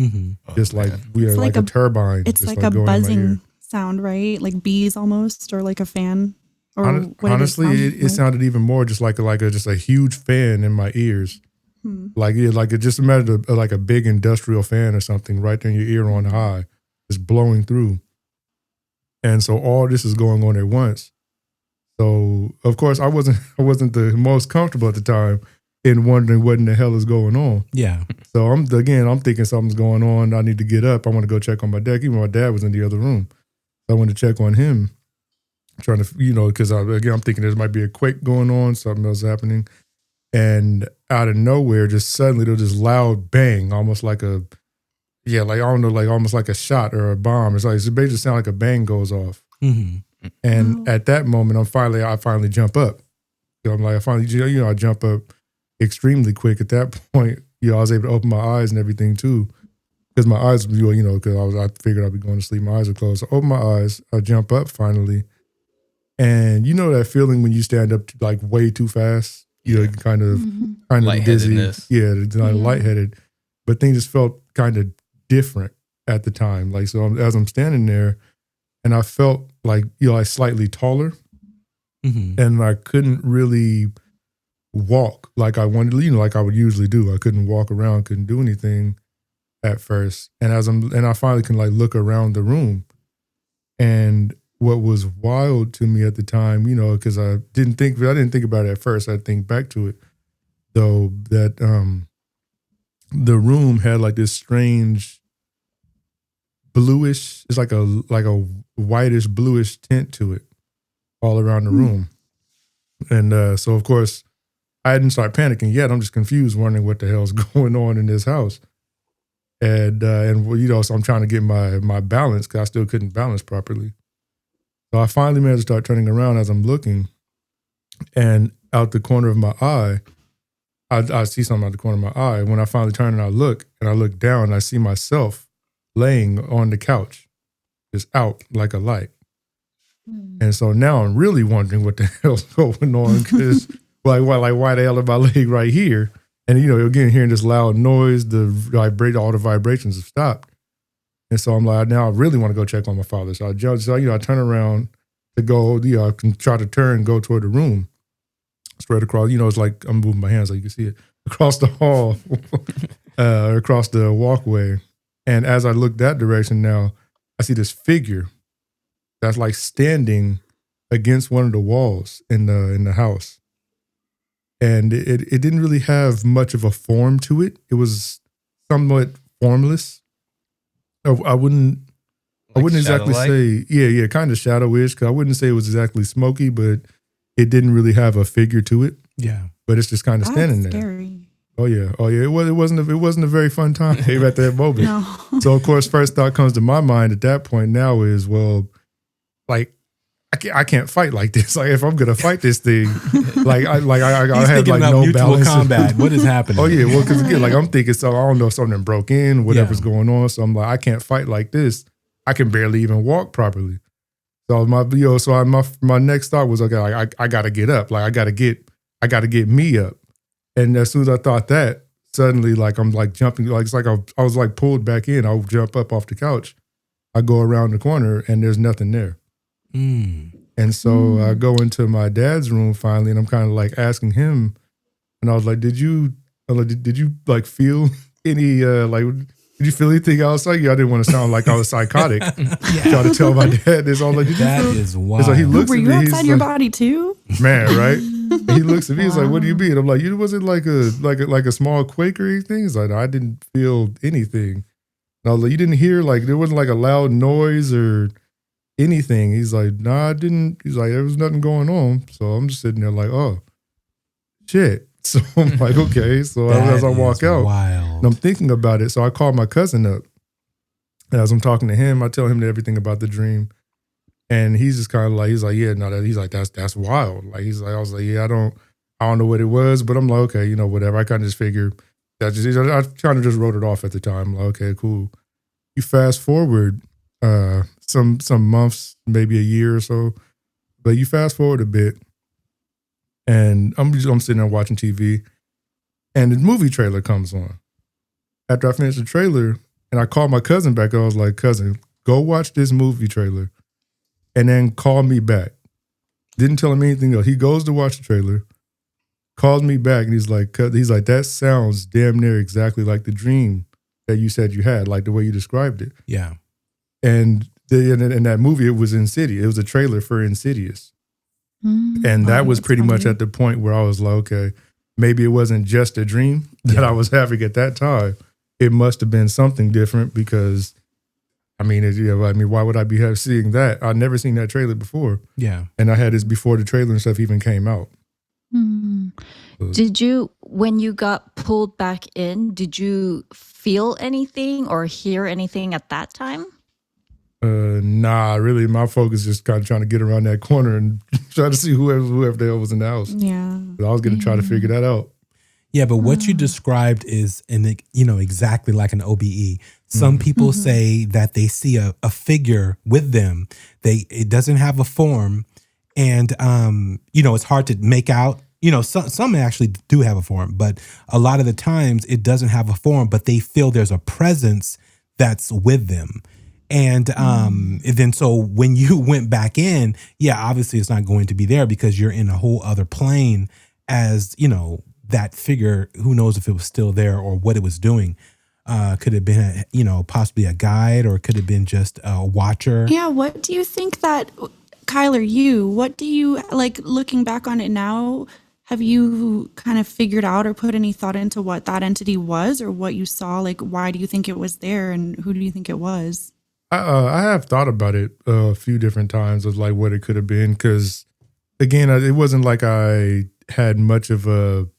just like like a turbine. It's like a buzzing sound, right? Like bees almost, or like a fan. Or honestly, it sounded even more just like a huge fan in my ears. Like just imagine like a big industrial fan or something right there in your ear on high, just blowing through. And so all this is going on at once. So of course I wasn't the most comfortable at the time in wondering what in the hell is going on. Yeah. So I'm thinking something's going on. I need to get up. I want to go check on my dad. Even my dad was in the other room. So I went to check on him, trying to, because I'm thinking there might be a quake going on, something else happening. And out of nowhere, just suddenly there was this loud bang, almost like almost like a shot or a bomb. It basically sounds like a bang goes off. And at that moment, I finally jump up. I jump up extremely quick. At that point, I was able to open my eyes and everything too, because my eyes, because I figured I'd be going to sleep. My eyes are closed. So I open my eyes. I jump up finally, and that feeling when you stand up like way too fast. Kind of dizzy. Yeah, lightheaded. But things just felt kind of different at the time. Like, so as I'm standing there, and I felt like, like slightly taller, and I couldn't really walk like I wanted, like I would usually do. I couldn't walk around, couldn't do anything at first. And I finally can like look around the room, and what was wild to me at the time, because I didn't think about it at first. I think back to it though, that the room had like this strange bluish, it's like a whitish bluish tint to it all around the room. And so of course I hadn't started panicking yet. I'm just confused, wondering what the hell's going on in this house. And so I'm trying to get my balance, because I still couldn't balance properly. So I finally managed to start turning around as I'm looking, and out the corner of my eye, I see something out the corner of my eye. When I finally turn and I look down, and I see myself laying on the couch, just out like a light. And so now I'm really wondering what the hell's going on, because why the hell am I laying right here? And again, hearing this loud noise, all the vibrations have stopped. And so I'm like, now I really want to go check on my father. So I turn around to go, I can try to go toward the room, spread across, it's like I'm moving my hands so you can see it, across the hall, across the walkway. And as I look that direction now, I see this figure that's like standing against one of the walls in the house. And it didn't really have much of a form to it. It was somewhat formless. I wouldn't exactly say, kind of shadowish, because I wouldn't say it was exactly smoky, but it didn't really have a figure to it. Yeah. But it's just kind of standing there. Scary. Oh yeah. It wasn't a very fun time at that moment. No. So of course, first thought comes to my mind at that point now is, well, like I can't fight like this. Like if I'm gonna fight this thing, I have like no mutual balance. combat. What is happening? Oh yeah, well, because again, like I'm thinking, so I don't know if something broke in, whatever's going on. So I'm like, I can't fight like this. I can barely even walk properly. So my next thought was, okay, I gotta get up. Like I gotta get me up. And as soon as I thought that, suddenly like I'm like jumping, like it's like I was like pulled back in. I'll jump up off the couch. I go around the corner and there's nothing there. And so I go into my dad's room finally, and I'm kind of like asking him, and I was like, did you like feel any like, did you feel anything outside? Yeah, I didn't want to sound like I was psychotic. Trying to tell my dad this. I was like, did you That feel? is wild. It's like he looks Were at you me. outside He's your like, body too? man, right? And he looks at me. He's like, what do you mean? I'm like, you wasn't like a small quake or anything. He's like, no, I didn't feel anything. And I was like, you didn't hear like there wasn't like a loud noise or anything. He's like, nah, I didn't. He's like, there was nothing going on. So I'm just sitting there like, oh, shit. So I'm like, okay. So as I walk out, and I'm thinking about it. So I called my cousin up. And as I'm talking to him, I tell him everything about the dream. And he's just kind of like, he's like, yeah, no, he's like, that's wild. Like, he's like, I was like, yeah, I don't know what it was, but I'm like, okay, you know, whatever. I kind of just figured I kind of just wrote it off at the time. I'm like, okay, cool. You fast forward some months, maybe a year or so, but you fast forward a bit, and I'm sitting there watching TV, and the movie trailer comes on. After I finish the trailer, and I called my cousin back, I was like, cousin, go watch this movie trailer, and then call me back. Didn't tell him anything else. He goes to watch the trailer, calls me back, and he's like, that sounds damn near exactly like the dream that you said you had, like the way you described it. Yeah. And in that movie, it was Insidious. It was a trailer for Insidious. And that was pretty much at the point where I was like, okay, maybe it wasn't just a dream that I was having at that time. It must have been something different because, I mean, why would I be seeing that? I'd never seen that trailer before. Yeah. And I had this before the trailer and stuff even came out. Did you, when you got pulled back in, did you feel anything or hear anything at that time? Nah, really, my focus just kind of trying to get around that corner and try to see whoever the hell was in the house. Yeah. But I was going to try to figure that out. Yeah, but what you described is, exactly like an OBE. Some people say that they see a figure with them. It doesn't have a form, and it's hard to make out. Some actually do have a form, but a lot of the times it doesn't have a form, but they feel there's a presence that's with them. And then so when you went back in, obviously it's not going to be there because you're in a whole other plane as, that figure. Who knows if it was still there or what it was doing. Could have been, possibly a guide, or could have been just a watcher. Yeah. What do you think that, Kyler, what do you, like, looking back on it now, have you kind of figured out or put any thought into what that entity was or what you saw? Like, why do you think it was there and who do you think it was? I have thought about it a few different times of like what it could have been. Cause again, it wasn't like I had much of a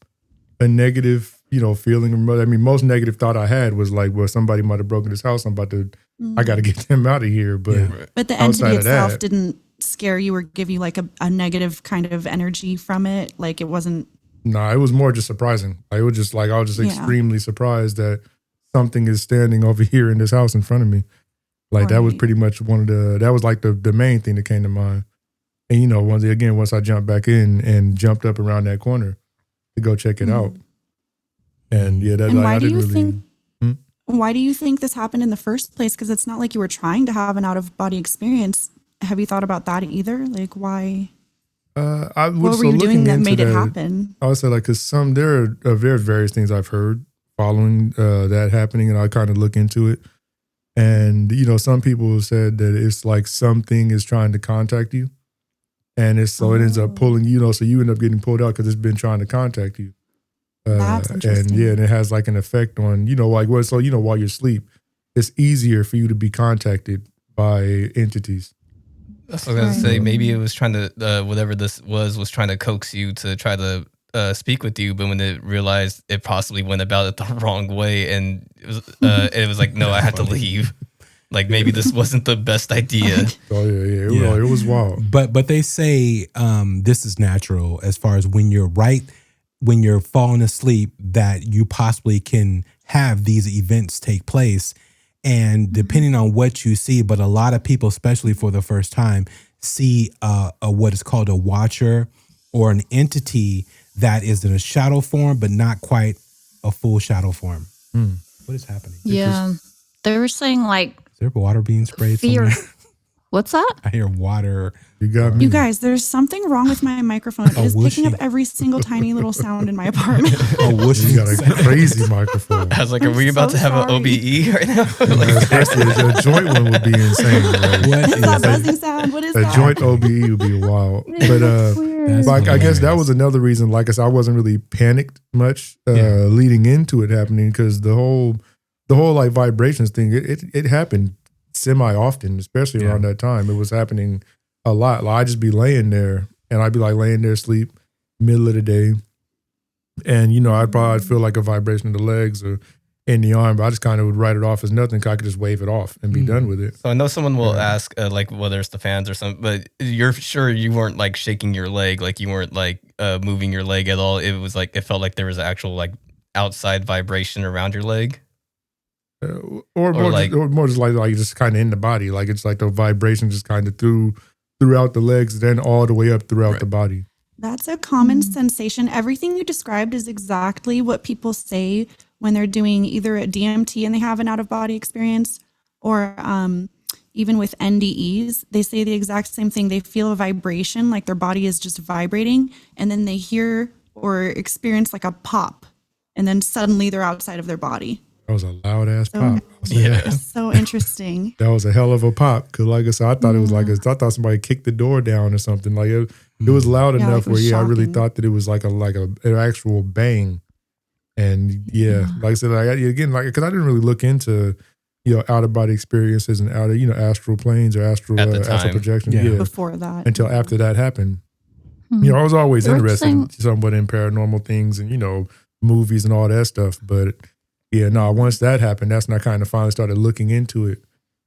negative, feeling. I mean, most negative thought I had was like, well, somebody might've broken this house. I got to get them out of here. But the entity itself didn't scare you or give you like a negative kind of energy from it. Like it wasn't. No, it was more just surprising. I was just extremely surprised that something is standing over here in this house in front of me. Like that was pretty much that was like the main thing that came to mind. And once I jumped back in and jumped up around that corner to go check it out. And why do you think why do you think this happened in the first place? Because it's not like you were trying to have an out of body experience. Have you thought about that either? Like why? What were you doing that made it happen? I would say like, cause there are various things I've heard following that happening, and I kind of look into it. And, some people have said that it's like something is trying to contact you. And it ends up pulling, so you end up getting pulled out because it's been trying to contact you. That's interesting. And it has like an effect on, while you're asleep, it's easier for you to be contacted by entities. That's what I was going to say. Maybe it was trying to, whatever this was trying to coax you to try to speak with you, but when it realized it possibly went about it the wrong way, and it was like, no, I had to leave. Like maybe this wasn't the best idea. Oh yeah. It was wild. But they say this is natural as far as when you're falling asleep, that you possibly can have these events take place, and depending on what you see, but a lot of people, especially for the first time, see what is called a watcher or an entity that is in a shadow form, but not quite a full shadow form. Mm. What is happening? Yeah. They were saying like Is there water being sprayed fear. somewhere? What's that? I hear water. You got me. You guys, there's something wrong with my microphone. It is picking up every single tiny little sound in my apartment. You got a crazy microphone. I was like, are we about to have an OBE right now? A joint one would be insane. Like, What's that buzzing sound? What is a that? joint OBE would be wild. But like, I guess that was another reason. Like I said, I wasn't really panicked much leading into it happening, because the whole like vibrations thing, it happened semi often, especially around that time. It was happening a lot. Like, I'd just be laying there, and I'd be like laying there asleep, middle of the day, and I'd feel like a vibration in the legs or in the arm, but I just kind of would write it off as nothing, 'cause I could just wave it off and be done with it. So I know someone will ask, like, whether it's the fans or something, but you're sure you weren't like shaking your leg, like you weren't like moving your leg at all. It was like, it felt like there was actual like outside vibration around your leg. Or more just like just kind of in the body, like it's like the vibration just kind of throughout the legs, then all the way up throughout the body. That's a common sensation. Everything you described is exactly what people say when they're doing either a DMT and they have an out-of-body experience, or even with NDEs. They say the exact same thing. They feel a vibration, like their body is just vibrating, and then they hear or experience like a pop, and then suddenly they're outside of their body. That was a loud ass pop. So interesting. That was a hell of a pop. Cause like I said, I thought it was like I thought somebody kicked the door down or something. Like it was loud enough where I really thought that it was like an actual bang. And like I said, because I didn't really look into out of body experiences and out of astral planes or astral projection. Before that, until after that happened. I was always interested somewhat in paranormal things and movies and all that stuff, but. Once that happened, that's when I kind of finally started looking into it.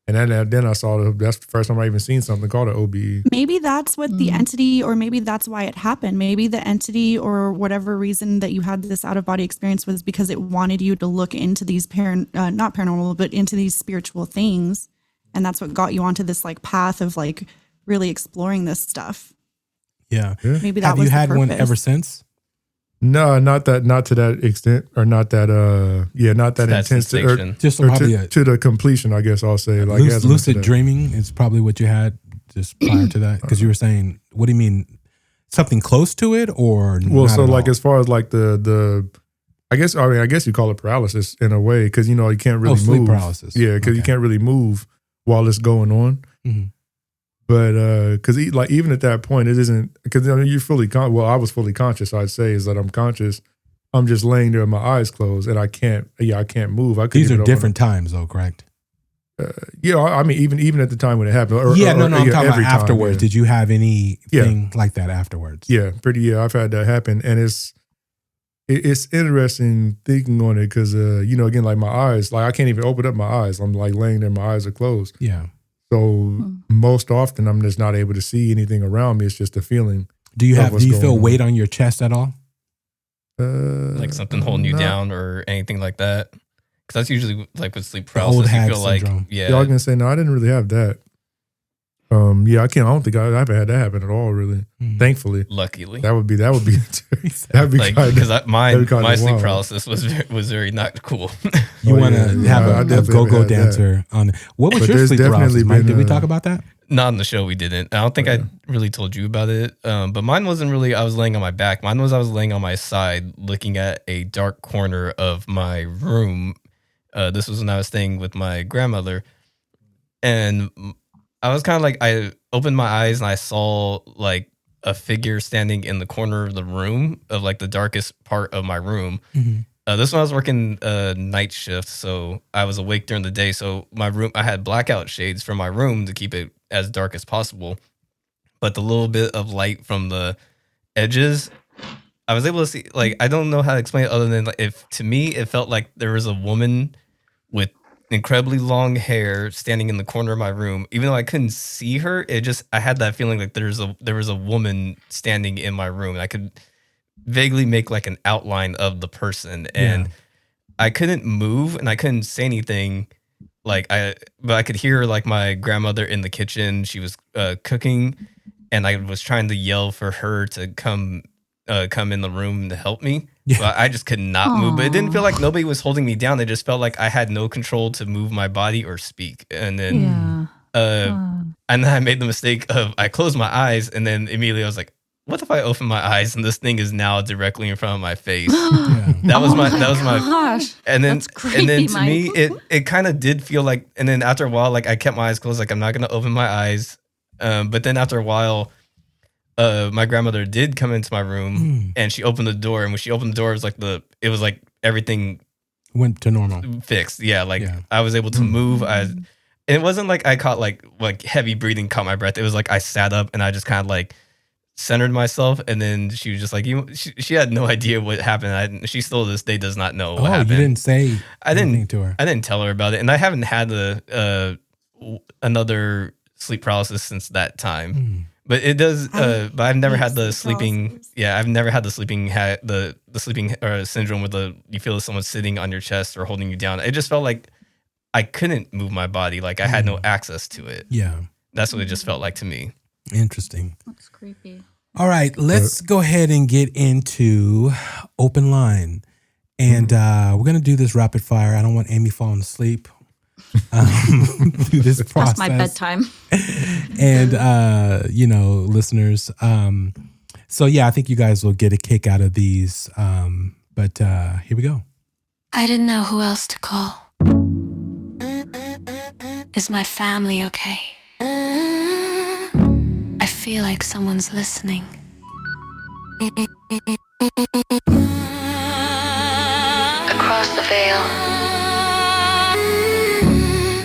And then I saw that's the first time I even seen something called an OBE. Maybe that's what the entity, or maybe that's why it happened. Maybe the entity, or whatever reason that you had this out-of-body experience, was because it wanted you to look into these not paranormal, but into these spiritual things. And that's what got you onto this like path of like really exploring this stuff. Yeah. Maybe that Have was you the had one purpose. ever since? No, not to that extent, or not that not that intense, just or probably to the completion, I guess I'll say. Like lucid dreaming is probably what you had just prior to that, because you were saying, what do you mean, something close to it, or well, not so at like all? as far as like the I guess you call it paralysis in a way, because you can't really sleep move. paralysis. Because you can't really move while it's going on. Mhm. But because like even at that point, it isn't, because you're fully I was fully conscious. I'd say is that I'm conscious. I'm just laying there with my eyes closed, and I can't move. These are different times, though, correct? I mean, even at the time when it happened. I'm talking about afterwards. Did you have anything like that afterwards? Yeah, I've had that happen, and it's interesting thinking on it, because again, like my eyes, like I can't even open up my eyes. I'm like laying there, my eyes are closed. Yeah. So most often I'm just not able to see anything around me. It's just a feeling. Do you feel weight on your chest at all? Like something holding you down or anything like that? Because that's usually like with sleep paralysis. You feel like, Y'all gonna say no? I didn't really have that. I don't think I haven't had that happen at all, really. Thankfully, luckily, that'd be like, because my sleep wild. paralysis was very not cool. You want to have a go-go dancer on. What was your sleep paralysis, Mike? Did we talk about that? Not on the show, we didn't. I don't think I really told you about it. But mine wasn't really, I was laying on my back. Mine was I was laying on my side looking at a dark corner of my room. This was when I was staying with my grandmother. And I was kind of like, I opened my eyes and I saw like a figure standing in the corner of the room, of like the darkest part of my room. Mm-hmm. This one I was working night shift, so I was awake during the day. So my room, I had blackout shades for my room to keep it as dark as possible. But the little bit of light from the edges, I was able to see. Like, I don't know how to explain it other than like, if to me it felt like there was a woman with incredibly long hair standing in the corner of my room. Even though I couldn't see her, I had that feeling like there was a woman standing in my room, and I could vaguely make like an outline of the person, and I couldn't move and I couldn't say anything. But I could hear like my grandmother in the kitchen. She was cooking, and I was trying to yell for her to come come in the room to help me. But I just could not move. But it didn't feel like nobody was holding me down. It just felt like I had no control to move my body or speak. And then, and then I made the mistake of I closed my eyes, and then immediately I was like, "What if I open my eyes and this thing is now directly in front of my face?" That was my gosh. And then That's creepy, and then to Mike. me it kind of did feel like. And then after a while, like I kept my eyes closed, like I'm not gonna open my eyes. But then after a while, my grandmother did come into my room and she opened the door. And when she opened the door, it was like everything went to normal, fixed. Yeah, I was able to move. And it wasn't like I caught like heavy breathing, caught my breath. It was like I sat up and I just kind of like centered myself. And then she was just like, she had no idea what happened. She still to this day does not know what happened. You didn't say anything to her. I didn't tell her about it, and I haven't had another sleep paralysis since that time. But it does. But I've never had the sleeping. Yeah, I've never had the sleeping the sleeping syndrome where you feel someone sitting on your chest or holding you down. It just felt like I couldn't move my body. Like I had no access to it. Yeah, that's what it just felt like to me. Interesting. That's creepy. All right, let's go ahead and get into open line, and we're gonna do this rapid fire. I don't want Amy falling asleep. Through this process. That's my bedtime. And listeners, so yeah, I think you guys will get a kick out of these. But here we go. I didn't know who else to call. Is my family okay? I feel like someone's listening. Across the veil,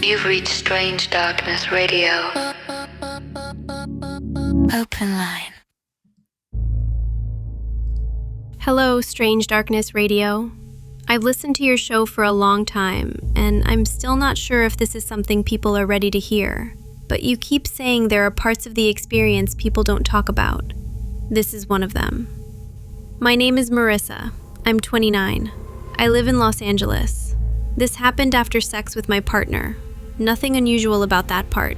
you've reached Strange Darkness Radio. Open line. Hello, Strange Darkness Radio. I've listened to your show for a long time, and I'm still not sure if this is something people are ready to hear. But you keep saying there are parts of the experience people don't talk about. This is one of them. My name is Marissa. I'm 29. I live in Los Angeles. This happened after sex with my partner. Nothing unusual about that part.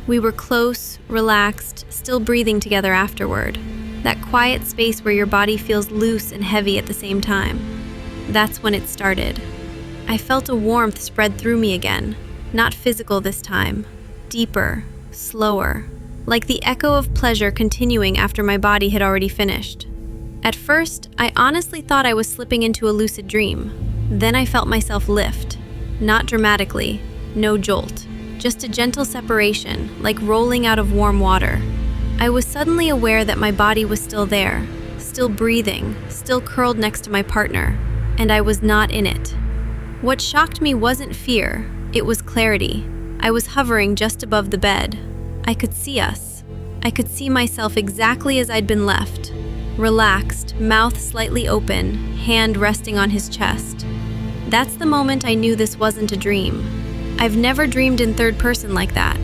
We were close, relaxed, still breathing together afterward. That quiet space where your body feels loose and heavy at the same time. That's when it started. I felt a warmth spread through me again, not physical this time. Deeper, slower, like the echo of pleasure continuing after my body had already finished. At first, I honestly thought I was slipping into a lucid dream. Then I felt myself lift. Not dramatically, no jolt, just a gentle separation, like rolling out of warm water. I was suddenly aware that my body was still there, still breathing, still curled next to my partner, and I was not in it. What shocked me wasn't fear, it was clarity. I was hovering just above the bed. I could see us. I could see myself exactly as I'd been left. Relaxed, mouth slightly open, hand resting on his chest. That's the moment I knew this wasn't a dream. I've never dreamed in third person like that.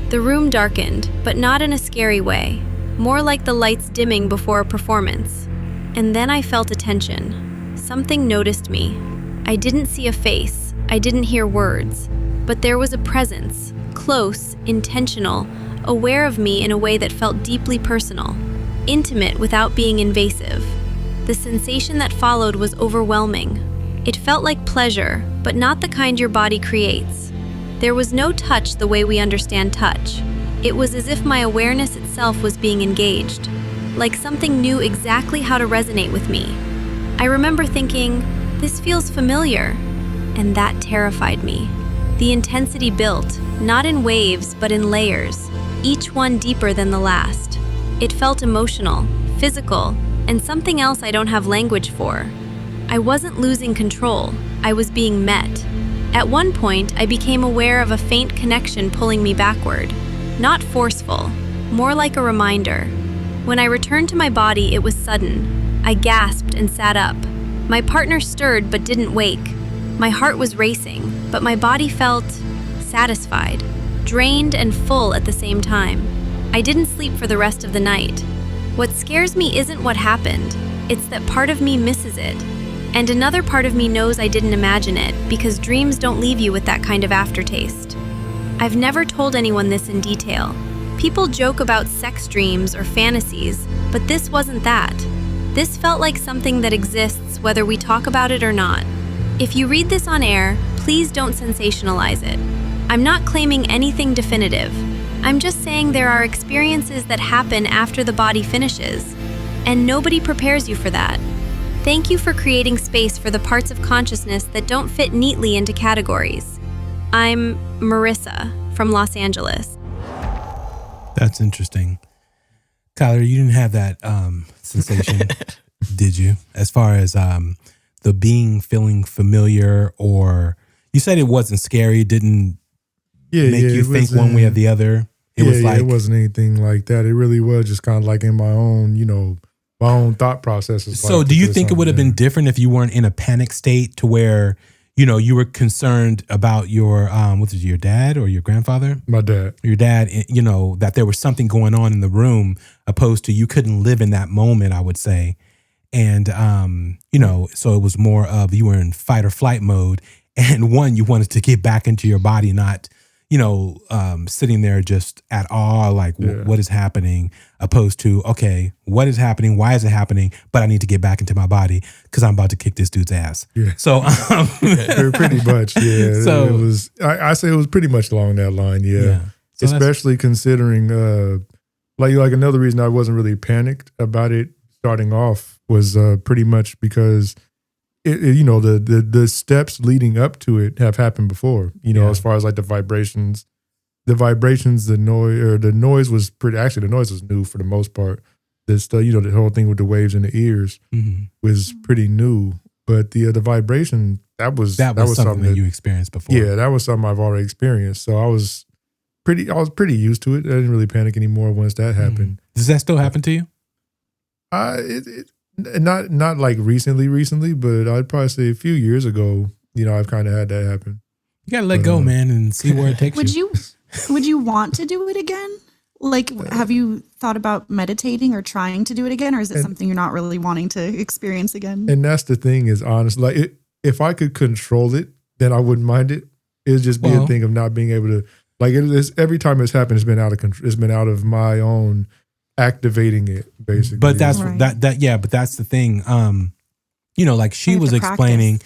The room darkened, but not in a scary way. More like the lights dimming before a performance. And then I felt attention. Something noticed me. I didn't see a face. I didn't hear words. But there was a presence, close, intentional, aware of me in a way that felt deeply personal, intimate without being invasive. The sensation that followed was overwhelming. It felt like pleasure, but not the kind your body creates. There was no touch the way we understand touch. It was as if my awareness itself was being engaged, like something knew exactly how to resonate with me. I remember thinking, this feels familiar, and that terrified me. The intensity built, not in waves, but in layers, each one deeper than the last. It felt emotional, physical, and something else I don't have language for. I wasn't losing control, I was being met. At one point, I became aware of a faint connection pulling me backward. Not forceful, more like a reminder. When I returned to my body, it was sudden. I gasped and sat up. My partner stirred but didn't wake. My heart was racing, but my body felt satisfied, drained and full at the same time. I didn't sleep for the rest of the night. What scares me isn't what happened, it's that part of me misses it. And another part of me knows I didn't imagine it, because dreams don't leave you with that kind of aftertaste. I've never told anyone this in detail. People joke about sex dreams or fantasies, but this wasn't that. This felt like something that exists whether we talk about it or not. If you read this on air, please don't sensationalize it. I'm not claiming anything definitive. I'm just saying there are experiences that happen after the body finishes, and nobody prepares you for that. Thank you for creating space for the parts of consciousness that don't fit neatly into categories. I'm Marissa from Los Angeles. That's interesting. Kyler, you didn't have that sensation, did you? As far as the being feeling familiar, or you said it wasn't scary, didn't make you think one way or the other. It was like, it wasn't anything like that. It really was just kind of like in my own, my own thought processes. So like, do you think it would have been different if you weren't in a panic state to where, you were concerned about your, was it your dad or your grandfather? My dad. Your dad, that there was something going on in the room, opposed to you couldn't live in that moment, I would say. And, so it was more of you were in fight or flight mode. And one, you wanted to get back into your body, not, sitting there just at awe, like what is happening, opposed to, okay, what is happening? Why is it happening? But I need to get back into my body because I'm about to kick this dude's ass. Yeah. So pretty much, yeah. So it was, I say it was pretty much along that line, yeah. So especially considering, like another reason I wasn't really panicked about it starting off was pretty much because the steps leading up to it have happened before, as far as like the vibrations, the noise was the noise was new for the most part. The whole thing with the waves in the ears was pretty new, but the vibration, that was something that you experienced before. Yeah, that was something I've already experienced. So I was pretty used to it. I didn't really panic anymore once that happened. Does that still happen to you? Not like recently, but I'd probably say a few years ago, I've kind of had that happen. You gotta let go, man, and see where it takes you. Would you want to do it again? Like, have you thought about meditating or trying to do it again, or is it something you're not really wanting to experience again? And that's the thing is, honestly, like if I could control it, then I wouldn't mind it. It'd just be a thing of not being able to, like, every time it's happened, it's been out of control. It's been out of my own activating it, basically. But that's but that's the thing. Like she was explaining,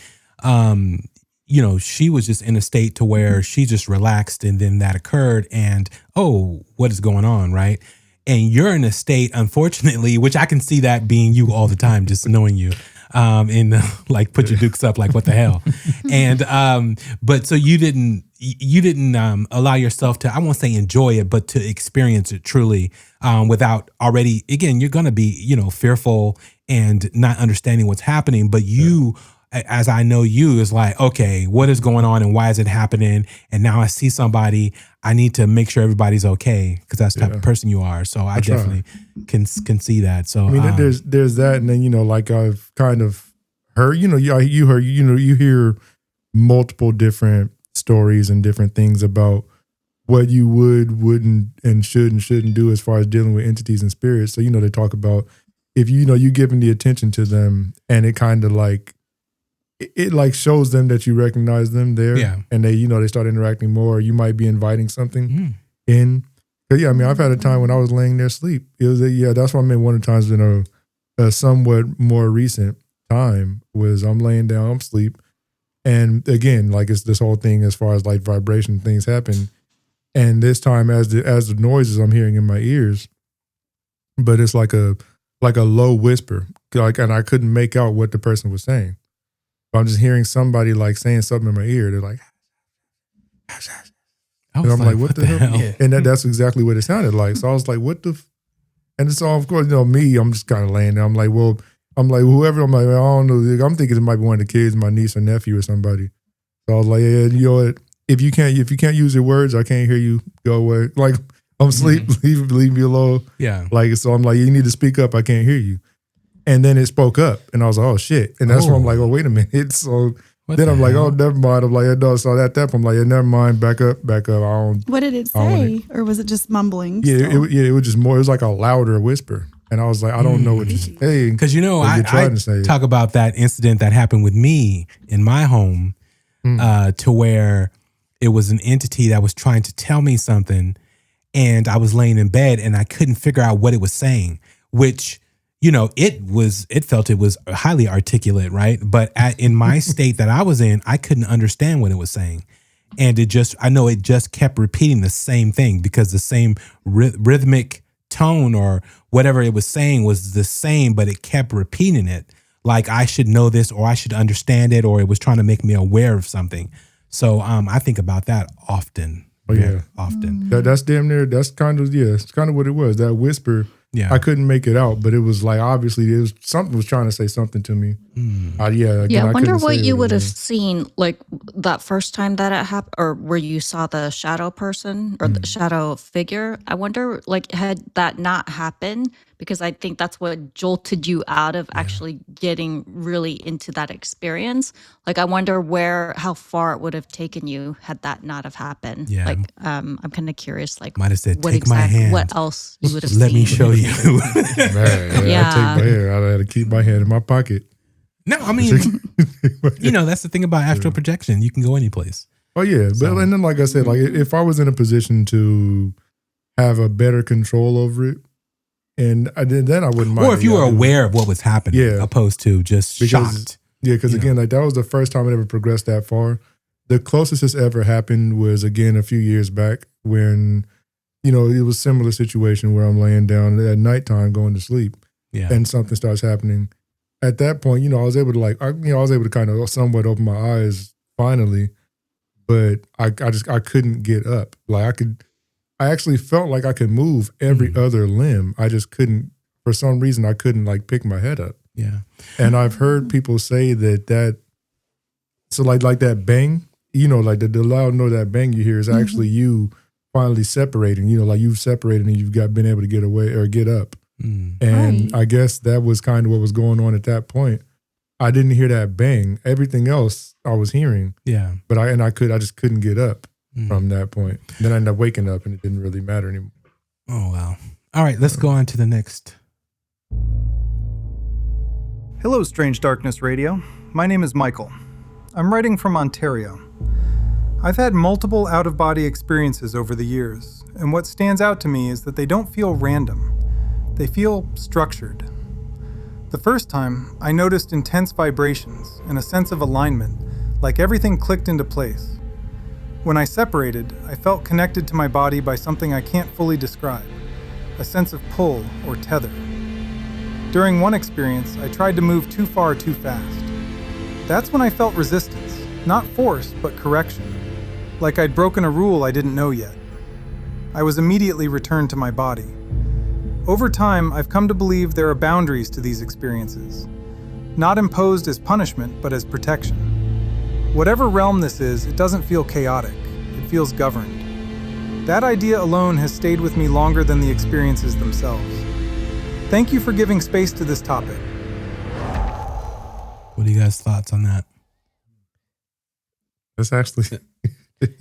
she was just in a state to where she just relaxed, and then that occurred, and what is going on, right? And you're in a state, unfortunately, which I can see that being you all the time, just knowing you, and like put your dukes up, like what the hell, and but so you didn't allow yourself to, I won't say enjoy it, but to experience it truly, without already, again, you're gonna be fearful and not understanding what's happening, but you. As I know you, is like, okay, what is going on and why is it happening? And now I see somebody, I need to make sure everybody's okay, because that's the type of person you are. So I definitely can see that. So I mean, there's that, and then like I've kind of heard, you hear multiple different stories and different things about what you wouldn't, and shouldn't do as far as dealing with entities and spirits. So they talk about if you giving the attention to them, and it kind of like. It like shows them that you recognize them there, and they start interacting more. You might be inviting something in. But I mean, I've had a time when I was laying there asleep. It was that's what I meant. One of the times in a somewhat more recent time was I'm laying down, I'm asleep, and again, like it's this whole thing as far as like vibration things happen, and this time as the noises I'm hearing in my ears, but it's like a low whisper, like, and I couldn't make out what the person was saying. I'm just hearing somebody like saying something in my ear. They're like, and I'm like, what the hell? Yeah. And that's exactly what it sounded like. So I was like, what the? And so of course, me, I'm just kind of laying there. I'm like, whoever. I'm like, I don't know. I'm thinking it might be one of the kids, my niece or nephew or somebody. So I was like, yeah, if you can't use your words, I can't hear you. Go away. Like I'm asleep. Leave me alone. Yeah. Like so, I'm like, you need to speak up. I can't hear you. And then it spoke up, and I was like, oh, shit. And that's where I'm like, oh, wait a minute. So then I'm like, oh, never mind. I'm like, no. So at that point, I'm like, yeah, never mind. Back up. I don't. What did it say? Or was it just mumbling? Yeah, it was just more. It was like a louder whisper. And I was like, I don't know what you're saying. Because, I talk about that incident that happened with me in my home, to where it was an entity that was trying to tell me something, and I was laying in bed, and I couldn't figure out what it was saying, which... it felt it was highly articulate, right? But in my state that I was in, I couldn't understand what it was saying. And I know it just kept repeating the same thing because the same rhythmic tone or whatever it was saying was the same, but it kept repeating it. Like I should know this, or I should understand it, or it was trying to make me aware of something. So I think about that often. Oh yeah, often. That's damn near. That's kind of it's kind of what it was. That whisper. Yeah, I couldn't make it out, but it was like obviously it was something was trying to say something to me. I wonder what you would have seen like that first time that it happened, or where you saw the shadow person or the shadow figure. I wonder, like, had that not happened, because I think that's what jolted you out of actually getting really into that experience. Like, I wonder how far it would have taken you had that not have happened. Yeah. Like, I'm kind of curious, like, might have said, what "Take my hand. what else you would have seen. Let me show you." Man, Yeah. I take my hand. I had to keep my hand in my pocket. No, I mean, that's the thing about astral projection. You can go any place. Oh yeah, but and then like I said, like if I was in a position to have a better control over it, and then I wouldn't mind. Or if you were aware of what was happening, opposed to just shocked. Yeah, because again, like that was the first time it ever progressed that far. The closest this ever happened was again a few years back when, it was a similar situation where I'm laying down at nighttime going to sleep, and something starts happening. At that point, I was able to I was able to kind of somewhat open my eyes finally, but I couldn't get up. Like I actually felt like I could move every other limb. I just couldn't, for some reason, I couldn't like pick my head up. Yeah. And I've heard people say that so like that bang, like the loud noise, that bang you hear is actually you finally separating, like you've separated and you've been able to get away or get up. And I guess that was kind of what was going on at that point. I didn't hear that bang. Everything else I was hearing. Yeah. But I just couldn't get up from that point. Then I ended up waking up and it didn't really matter anymore. Oh, wow. All right, let's go on to the next. Hello, Strange Darkness Radio. My name is Michael. I'm writing from Ontario. I've had multiple out-of-body experiences over the years, and what stands out to me is that they don't feel random. They feel structured. The first time, I noticed intense vibrations and a sense of alignment, like everything clicked into place. When I separated, I felt connected to my body by something I can't fully describe, a sense of pull or tether. During one experience, I tried to move too far too fast. That's when I felt resistance, not force, but correction, like I'd broken a rule I didn't know yet. I was immediately returned to my body. Over time, I've come to believe there are boundaries to these experiences, not imposed as punishment, but as protection. Whatever realm this is, it doesn't feel chaotic. It feels governed. That idea alone has stayed with me longer than the experiences themselves. Thank you for giving space to this topic. What are you guys' thoughts on that? That's actually...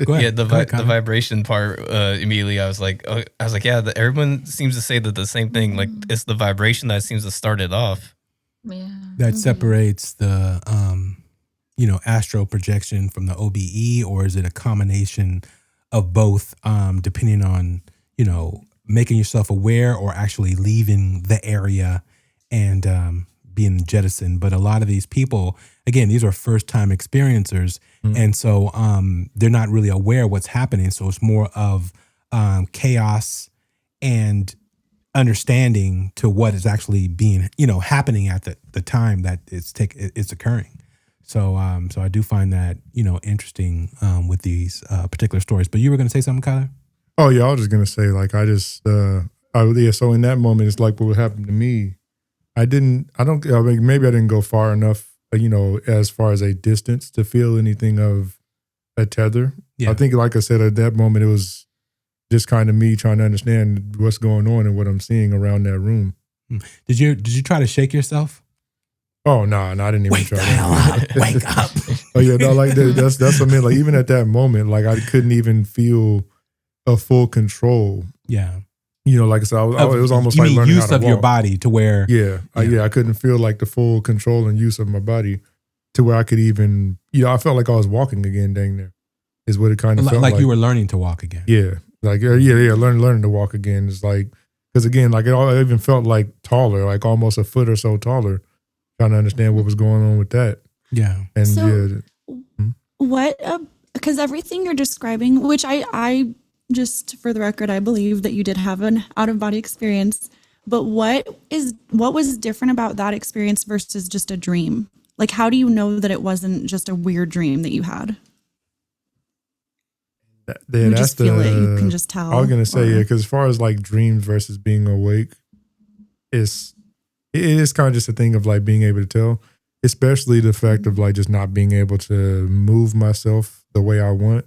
Go ahead. Yeah, the vibration part, immediately I was like, everyone seems to say the same thing. Like, it's the vibration that seems to start it off. Yeah. That separates the, astral projection from the OBE, or is it a combination of both, depending on, making yourself aware or actually leaving the area and being jettisoned? But a lot of these people, again, these are first-time experiencers, and so they're not really aware of what's happening. So it's more of chaos and understanding to what is actually being, happening at the time that it's occurring. So I do find that, interesting with these particular stories. But you were going to say something, Kyler? Oh yeah, I was just going to say, like, so in that moment, it's like what happened to me. Maybe I didn't go far enough, as far as a distance to feel anything of a tether. Yeah. I think, like I said, at that moment, it was just kind of me trying to understand what's going on and what I'm seeing around that room. Did you try to shake yourself? Oh no, I didn't even try. Wake up! Oh yeah, no, like that's what I mean. Like even at that moment, like I couldn't even feel a full control. Yeah. Like I said, it was almost like learning use how to of walk. Your body to where. I couldn't feel like the full control and use of my body to where I could even, I felt like I was walking again, dang near, is what it kind of felt like. Like you were learning to walk again. Yeah. Like, learning to walk again. It's like, Because again, like I even felt like taller, like almost a foot or so taller, trying to understand what was going on with that. Yeah. And So, what, because everything you're describing, which I just for the record, I believe that you did have an out of body experience, but what was different about that experience versus just a dream? Like, how do you know that it wasn't just a weird dream that you had? You just feel it. You can just tell. I was gonna say, because as far as like dreams versus being awake, it is kind of just a thing of like being able to tell, especially the fact of like just not being able to move myself the way I want,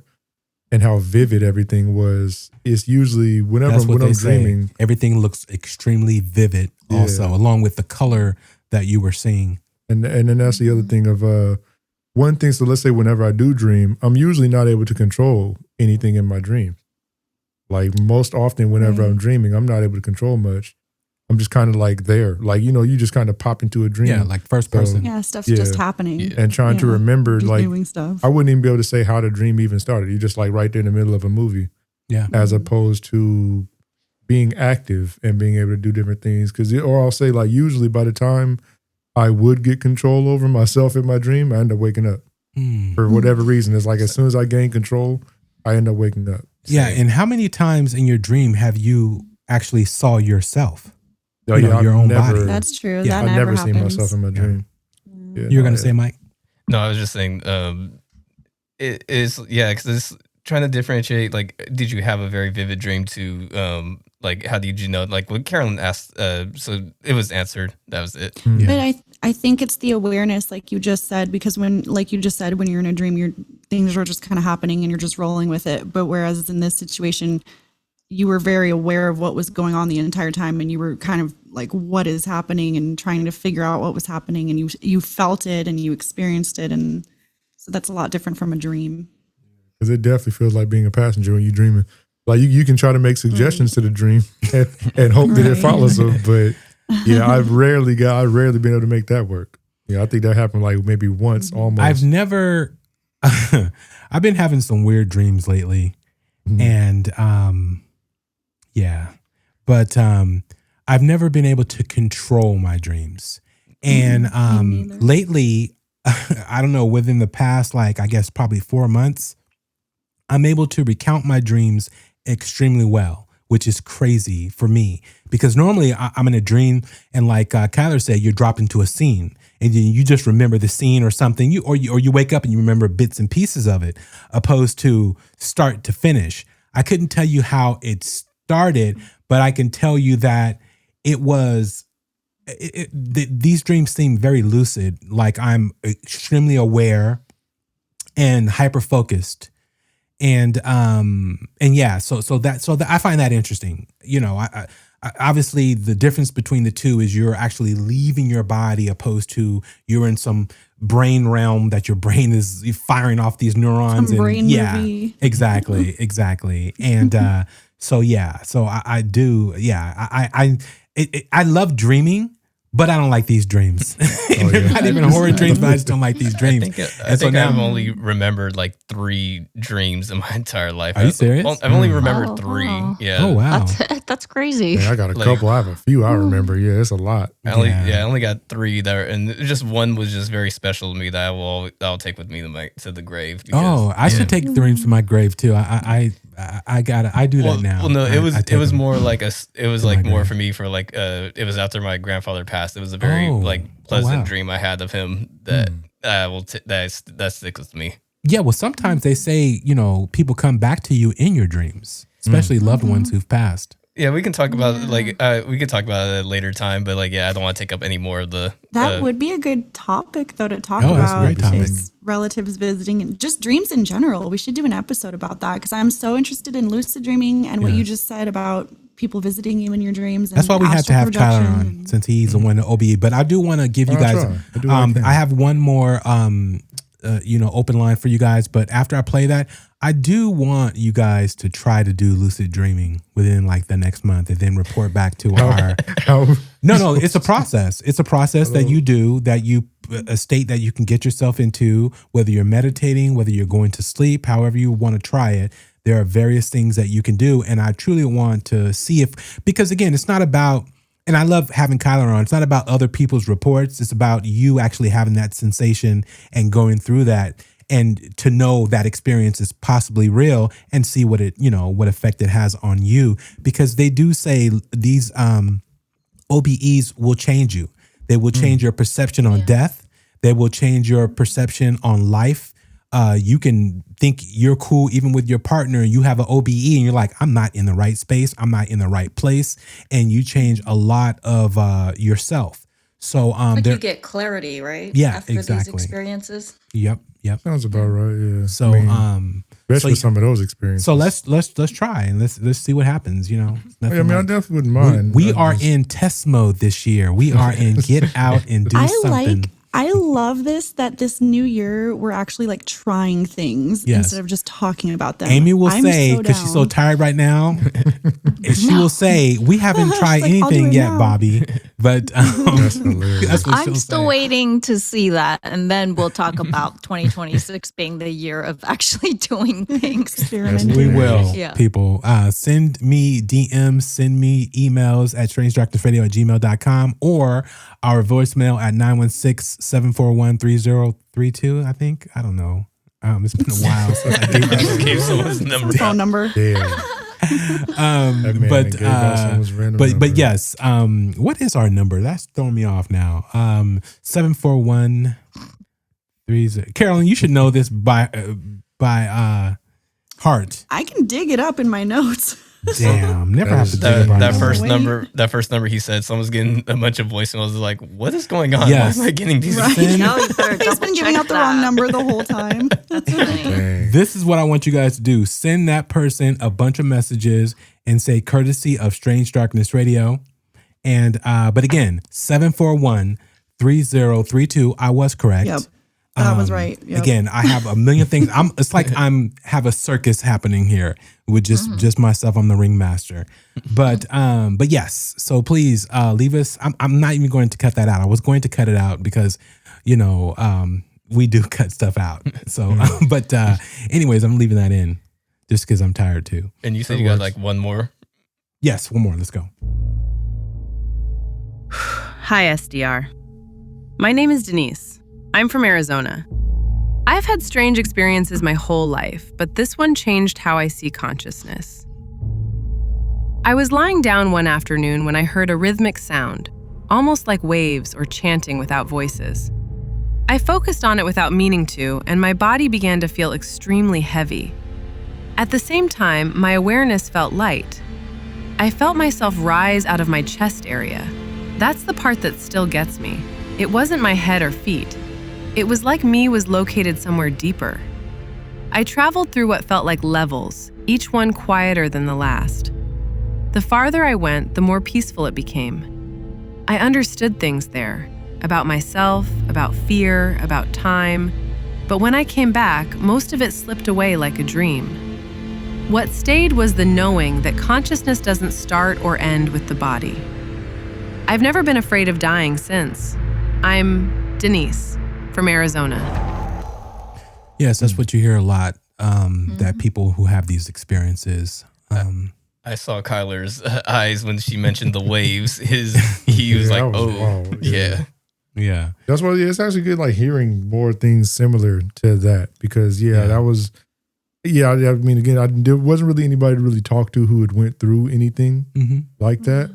and how vivid everything was. It's usually whenever I'm dreaming, everything looks extremely vivid. Also, along with the color that you were seeing, and then that's the other thing of one thing. So let's say whenever I do dream, I'm usually not able to control anything in my dream. Like most often whenever I'm dreaming, I'm not able to control much. I'm just kind of like there. Like, you just kind of pop into a dream. Yeah, like first person. Yeah, stuff's just happening. And trying to remember, just like, doing stuff. I wouldn't even be able to say how the dream even started. You're just like right there in the middle of a movie. Yeah. As opposed to being active and being able to do different things. Or I'll say like usually by the time I would get control over myself in my dream, I end up waking up. For whatever reason. It's like as soon as I gain control, I end up waking up. Yeah, and how many times in your dream have you actually saw yourself? Oh, Your own body. That's true. Yeah. That I've never seen happens. myself in my dream. Yeah, You're gonna say, Mike? No, I was just saying, it is, because it's trying to differentiate, like, did you have a very vivid dream to, like, how did you know, like, when Carolyn asked, so it was answered, that was it. But I think it's the awareness, like you just said, because when you're in a dream, things are just kind of happening and you're just rolling with it. But whereas in this situation, you were very aware of what was going on the entire time, and you were kind of like, what is happening, and trying to figure out what was happening, and you felt it and you experienced it, and so that's a lot different from a dream. Because it definitely feels like being a passenger when you're dreaming. Like you can try to make suggestions to the dream and hope that it follows them, but yeah, I've rarely been able to make that work. Yeah, I think that happened like maybe once almost. I've never. I've been having some weird dreams lately, and but I've never been able to control my dreams. And lately, I don't know, within the past, like, I guess probably 4 months, I'm able to recount my dreams extremely well, which is crazy for me, because normally I'm in a dream and like Kyler said, you're dropped into a scene and then you just remember the scene or something, or you wake up and you remember bits and pieces of it, opposed to start to finish. I couldn't tell you how it started, but I can tell you that it was, these dreams seem very lucid, like I'm extremely aware and hyper-focused. And yeah, so that I find that interesting. I obviously the difference between the two is you're actually leaving your body, opposed to you're in some brain realm that your brain is firing off these neurons. Some brain movie. Exactly. And so I do. Yeah, I love dreaming. But I don't like these dreams. They're not even horror dreams, but I just don't like these dreams. I think I've only remembered like 3 dreams in my entire life. Are you serious? I've only remembered 3. Wow. Yeah. Oh, wow. That's crazy. Yeah, I got a couple. I have a few I remember. Yeah, it's a lot. I only got 3 there, and just one was just very special to me that I'll take with me to the grave. Because, I should take dreams to my grave too. I do that now. Well, no, it was more like more for me for like it was after my grandfather passed. It was a very pleasant dream I had of him that that sticks with me. Yeah, well, sometimes they say people come back to you in your dreams, especially loved ones who've passed. Yeah, we can talk about it at a later time, but I don't want to take up any more of the. That would be a good topic though to talk that's a about. great topic. Is relatives visiting and just dreams in general. We should do an episode about that because I'm so interested in lucid dreaming and what you just said about people visiting you in your dreams. And that's why we had to have astral Tyler projection. on, since he's the one to OBE. But I do want to give you guys. I have one more. Open line for you guys. But after I play that, I do want you guys to try to do lucid dreaming within like the next month and then report back to our. No, it's a process. It's a process that you do, a state that you can get yourself into, whether you're meditating, whether you're going to sleep, however you want to try it. There are various things that you can do. And I truly want to see because again, it's not about, and I love having Kyler on, it's not about other people's reports. It's about you actually having that sensation and going through that, and to know that experience is possibly real and see what what effect it has on you. Because they do say these OBEs will change you. They will change your perception on death. They will change your perception on life. You can think you're cool even with your partner. You have an OBE and you're like, I'm not in the right space. I'm not in the right place. And you change a lot of yourself. So you get clarity, right? Yeah, after exactly. these experiences. Yep. Sounds about right. Yeah. So especially some of those experiences. So let's try and let's see what happens. I definitely wouldn't mind. We are in test mode this year. We are in get out and do something. I love that this new year we're actually like trying things instead of just talking about them. Amy will say, because she's so tired right now, and she will say, we haven't tried anything yet, now. Bobby. But that's what I'm still waiting to see that. And then we'll talk about 2026 being the year of actually doing things. We will, people. Send me DMs, send me emails at strangedarknessradio@gmail.com or our voicemail at 916-741-3032, I think. I don't know. It's been a while since I gave someone's number. Phone number. But yes. What is our number? That's throwing me off now. 741-30. Carolyn, you should know this by heart. I can dig it up in my notes. Damn, never have to dig that first number. That first number he said, someone's getting a bunch of voicemails. Like, what is going on? Yes. Why am I getting these? Right. He's been giving out the wrong number the whole time. That's funny. This is what I want you guys to do. Send that person a bunch of messages and say courtesy of Strange Darkness Radio. And but again, 741-3032. I was correct. Yep. That was right. Yep. Again, I have a million things. It's like have a circus happening here with just myself. I'm the ringmaster. But yes. So please leave us. I'm not even going to cut that out. I was going to cut it out because, we do cut stuff out. So, but anyways, I'm leaving that in just because I'm tired too. And you said you got like one more? Yes, one more. Let's go. Hi, SDR. My name is Denise. I'm from Arizona. I've had strange experiences my whole life, but this one changed how I see consciousness. I was lying down one afternoon when I heard a rhythmic sound, almost like waves or chanting without voices. I focused on it without meaning to, and my body began to feel extremely heavy. At the same time, my awareness felt light. I felt myself rise out of my chest area. That's the part that still gets me. It wasn't my head or feet. It was like me was located somewhere deeper. I traveled through what felt like levels, each one quieter than the last. The farther I went, the more peaceful it became. I understood things there, about myself, about fear, about time. But when I came back, most of it slipped away like a dream. What stayed was the knowing that consciousness doesn't start or end with the body. I've never been afraid of dying since. I'm Denise from Arizona. Yes, that's what you hear a lot, that people who have these experiences. I saw Kyler's eyes when she mentioned the waves. He was like, "Oh, yeah." That's why it's actually good, like hearing more things similar to that, because that was, I mean, again, there wasn't really anybody to really talk to who had went through anything like that.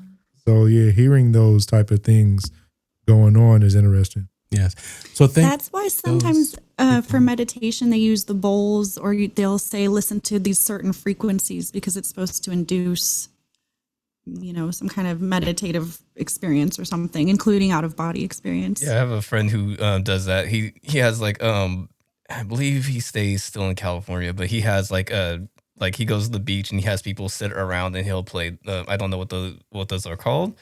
So hearing those type of things going on is interesting. Yes. So that's why sometimes for meditation they use the bowls, or they'll say listen to these certain frequencies because it's supposed to induce, some kind of meditative experience or something, including out of body experience. Yeah, I have a friend who does that. He has like I believe he stays still in California, but he has like he goes to the beach and he has people sit around and he'll play. I don't know what those are called,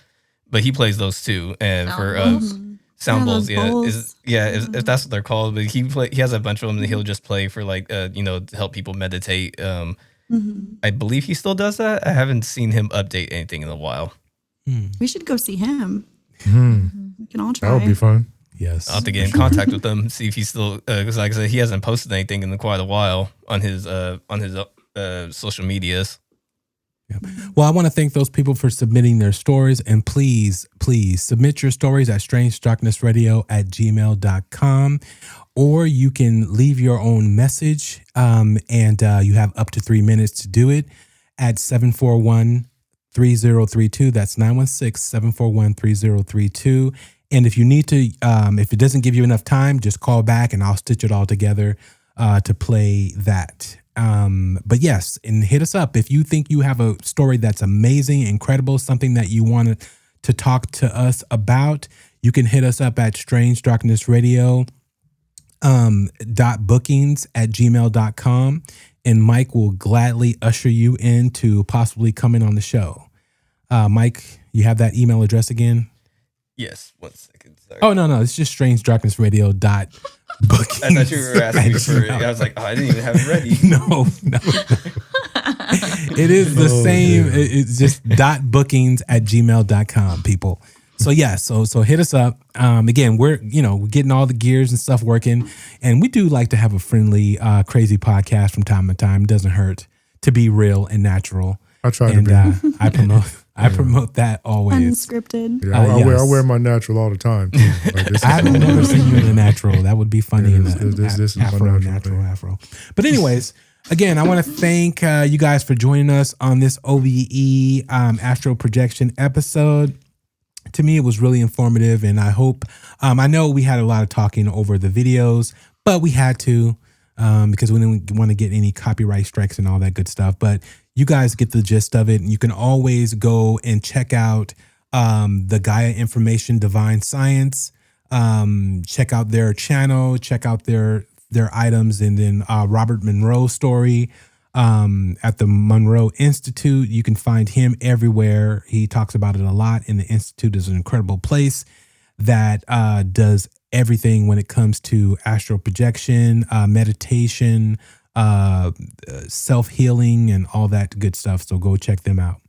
but he plays those too. And sound bowls, if that's what they're called. But he has a bunch of them that he'll just play for to help people meditate. I believe he still does that. I haven't seen him update anything in a while. We should go see him. We can all try. That would be fun. Yes, I'll have to get in contact with him, see if he's still because like I said, he hasn't posted anything in quite a while on his social medias. Well, I want to thank those people for submitting their stories. And please submit your stories at strangedarknessradio@gmail.com. Or you can leave your own message, and you have up to 3 minutes to do it at 741-3032. That's 916-741-3032. And if you need to, if it doesn't give you enough time, just call back and I'll stitch it all together to play that. But yes, and hit us up. If you think you have a story that's amazing, incredible, something that you want to talk to us about, you can hit us up at strangedarknessradio.bookings@gmail.com, and Mike will gladly usher you into possibly coming on the show. Mike, you have that email address again? Yes, 1 second. Sorry. Oh, no, it's just strangedarknessradio.bookings. I thought you were asking me for it. I was like, I didn't even have it ready. No. It is the same. Yeah. It's just .bookings@gmail.com, people. So yeah, so hit us up. Again, we're getting all the gears and stuff working, and we do like to have a friendly, crazy podcast from time to time. It doesn't hurt to be real and natural. I try to be. I promote that always. Unscripted. Yeah, I wear my natural all the time. Like, I've never seen you in a natural. That would be funny. This is afro, my natural. But anyways, again, I want to thank you guys for joining us on this OBE Astral Projection episode. To me, it was really informative, and I hope, I know we had a lot of talking over the videos, but we had to because we didn't want to get any copyright strikes and all that good stuff. But you guys get the gist of it, and you can always go and check out the Gaia Information Divine Science. Check out their channel, check out their items, and then Robert Monroe story at the Monroe Institute. You can find him everywhere. He talks about it a lot, and the Institute is an incredible place that does everything when it comes to astral projection, meditation, self-healing, and all that good stuff. So go check them out.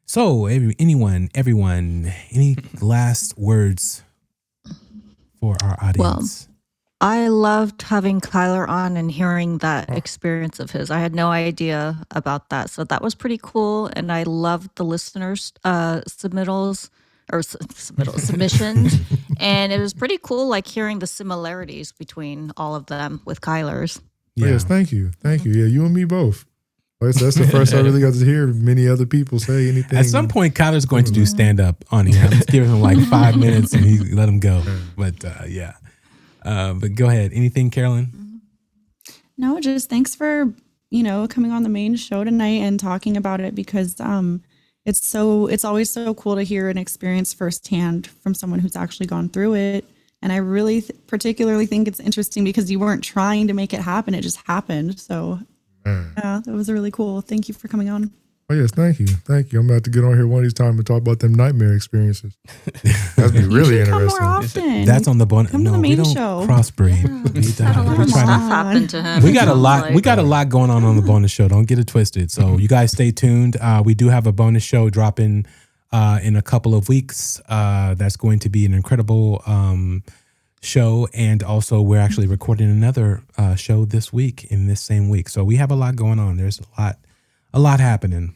So everyone, any last words for our audience? Well, I loved having Kyler on and hearing that experience of his. I had no idea about that. So that was pretty cool. And I loved the listeners' submissions. And it was pretty cool, like hearing the similarities between all of them with Kyler's. Yeah. Yes, thank you. Yeah, you and me both. That's the first I really got to hear many other people say anything. At some point, Kyler's going to do stand-up on here. I'm just giving him like 5 minutes and he let him go. But yeah. But go ahead. Anything, Carolyn? No, just thanks for, coming on the main show tonight and talking about it, because it's always so cool to hear an experience firsthand from someone who's actually gone through it. And I really particularly think it's interesting because you weren't trying to make it happen. It just happened. So yeah, that was really cool. Thank you for coming on. Oh, yes. Thank you. I'm about to get on here one of these times and talk about them nightmare experiences. That'd be really interesting. Come more often. That's on the bonus. Come to the main show. Crossbreed. We got a lot. We got a lot going on the bonus show. Don't get it twisted. So you guys stay tuned. We do have a bonus show dropping in a couple of weeks. That's going to be an incredible show, and also we're actually recording another show this week in this same week. So we have a lot going on. There's a lot happening.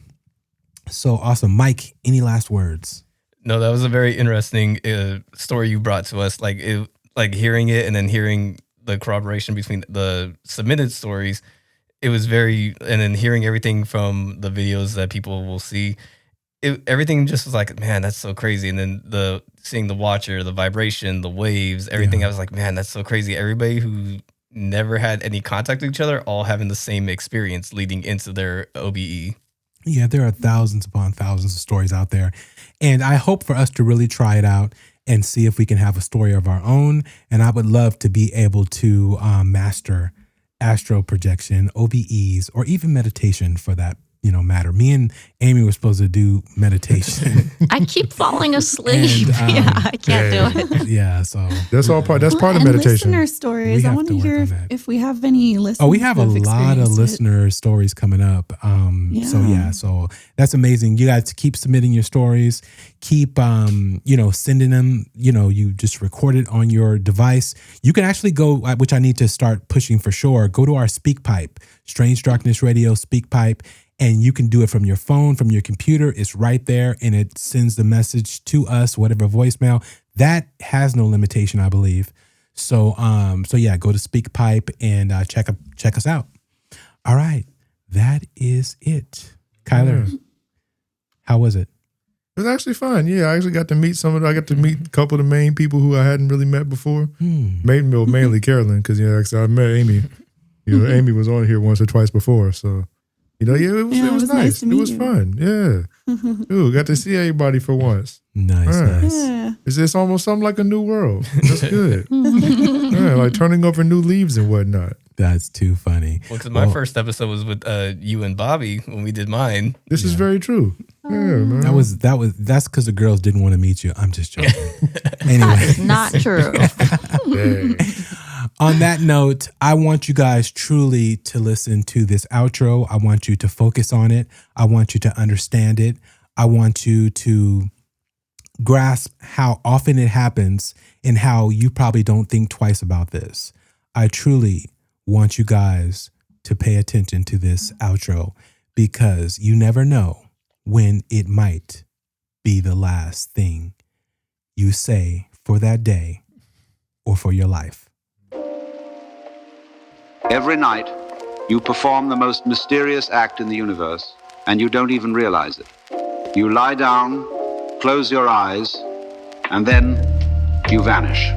So awesome. Mike, any last words? No, that was a very interesting story you brought to us. Like hearing it and then hearing the corroboration between the submitted stories. It was and then hearing everything from the videos that people will see. Everything just was like, man, that's so crazy. And then seeing the watcher, the vibration, the waves, everything. I was like, man, that's so crazy. Everybody who never had any contact with each other, all having the same experience leading into their OBE. Yeah, there are thousands upon thousands of stories out there. And I hope for us to really try it out and see if we can have a story of our own. And I would love to be able to master astral projection, OBEs, or even meditation for that matter. Me and Amy were supposed to do meditation. I keep falling asleep. And, I can't do it. Yeah, so that's part of and meditation. Listener stories. I want to hear if we have any listeners. Oh, we have a lot of listener stories coming up. So that's amazing. You guys keep submitting your stories. Keep sending them. You just record it on your device. You can actually go, which I need to start pushing for sure. Go to our SpeakPipe, Strange Darkness Radio SpeakPipe. And you can do it from your phone, from your computer. It's right there, and it sends the message to us, whatever voicemail. That has no limitation, I believe. So yeah, go to SpeakPipe and check us out. All right, that is it. Kyler, how was it? It was actually fun. Yeah, I actually got to meet I got to meet a couple of the main people who I hadn't really met before. Mainly Carolyn, because like I said, I met Amy. Amy was on here once or twice before, so. It was nice. It was fun. Yeah. Ooh, got to see everybody for once. Nice. Yeah. It's almost something like a new world. That's good. Like turning over new leaves and whatnot. That's too funny. Well, because my first episode was with you and Bobby when we did mine. This is very true. Yeah, man. That's because the girls didn't want to meet you. I'm just joking. Anyway, that's not true. On that note, I want you guys truly to listen to this outro. I want you to focus on it. I want you to understand it. I want you to grasp how often it happens and how you probably don't think twice about this. I truly want you guys to pay attention to this outro because you never know when it might be the last thing you say for that day or for your life. Every night, you perform the most mysterious act in the universe, and you don't even realize it. You lie down, close your eyes, and then you vanish.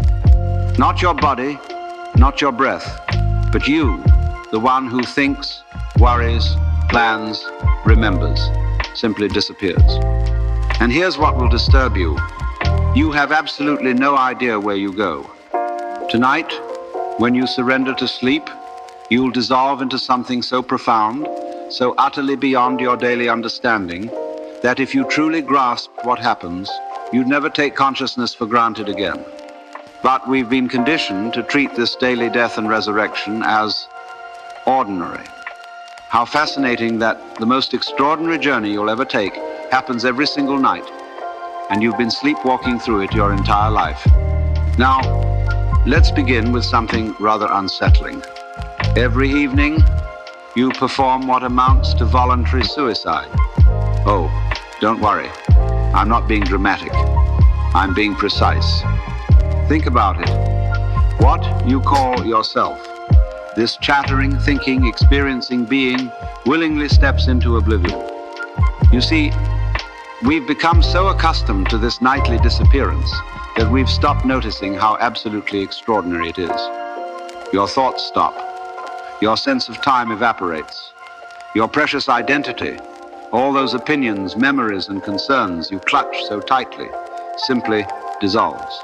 Not your body, not your breath, but you, the one who thinks, worries, plans, remembers, simply disappears. And here's what will disturb you. You have absolutely no idea where you go. Tonight, when you surrender to sleep, you'll dissolve into something so profound, so utterly beyond your daily understanding, that if you truly grasp what happens, you'd never take consciousness for granted again. But we've been conditioned to treat this daily death and resurrection as ordinary. How fascinating that the most extraordinary journey you'll ever take happens every single night, and you've been sleepwalking through it your entire life. Now, let's begin with something rather unsettling. Every evening, you perform what amounts to voluntary suicide. Oh, don't worry. I'm not being dramatic. I'm being precise. Think about it. What you call yourself, this chattering, thinking, experiencing being, willingly steps into oblivion. You see, we've become so accustomed to this nightly disappearance that we've stopped noticing how absolutely extraordinary it is. Your thoughts stop. Your sense of time evaporates. Your precious identity, all those opinions, memories, and concerns you clutch so tightly, simply dissolves.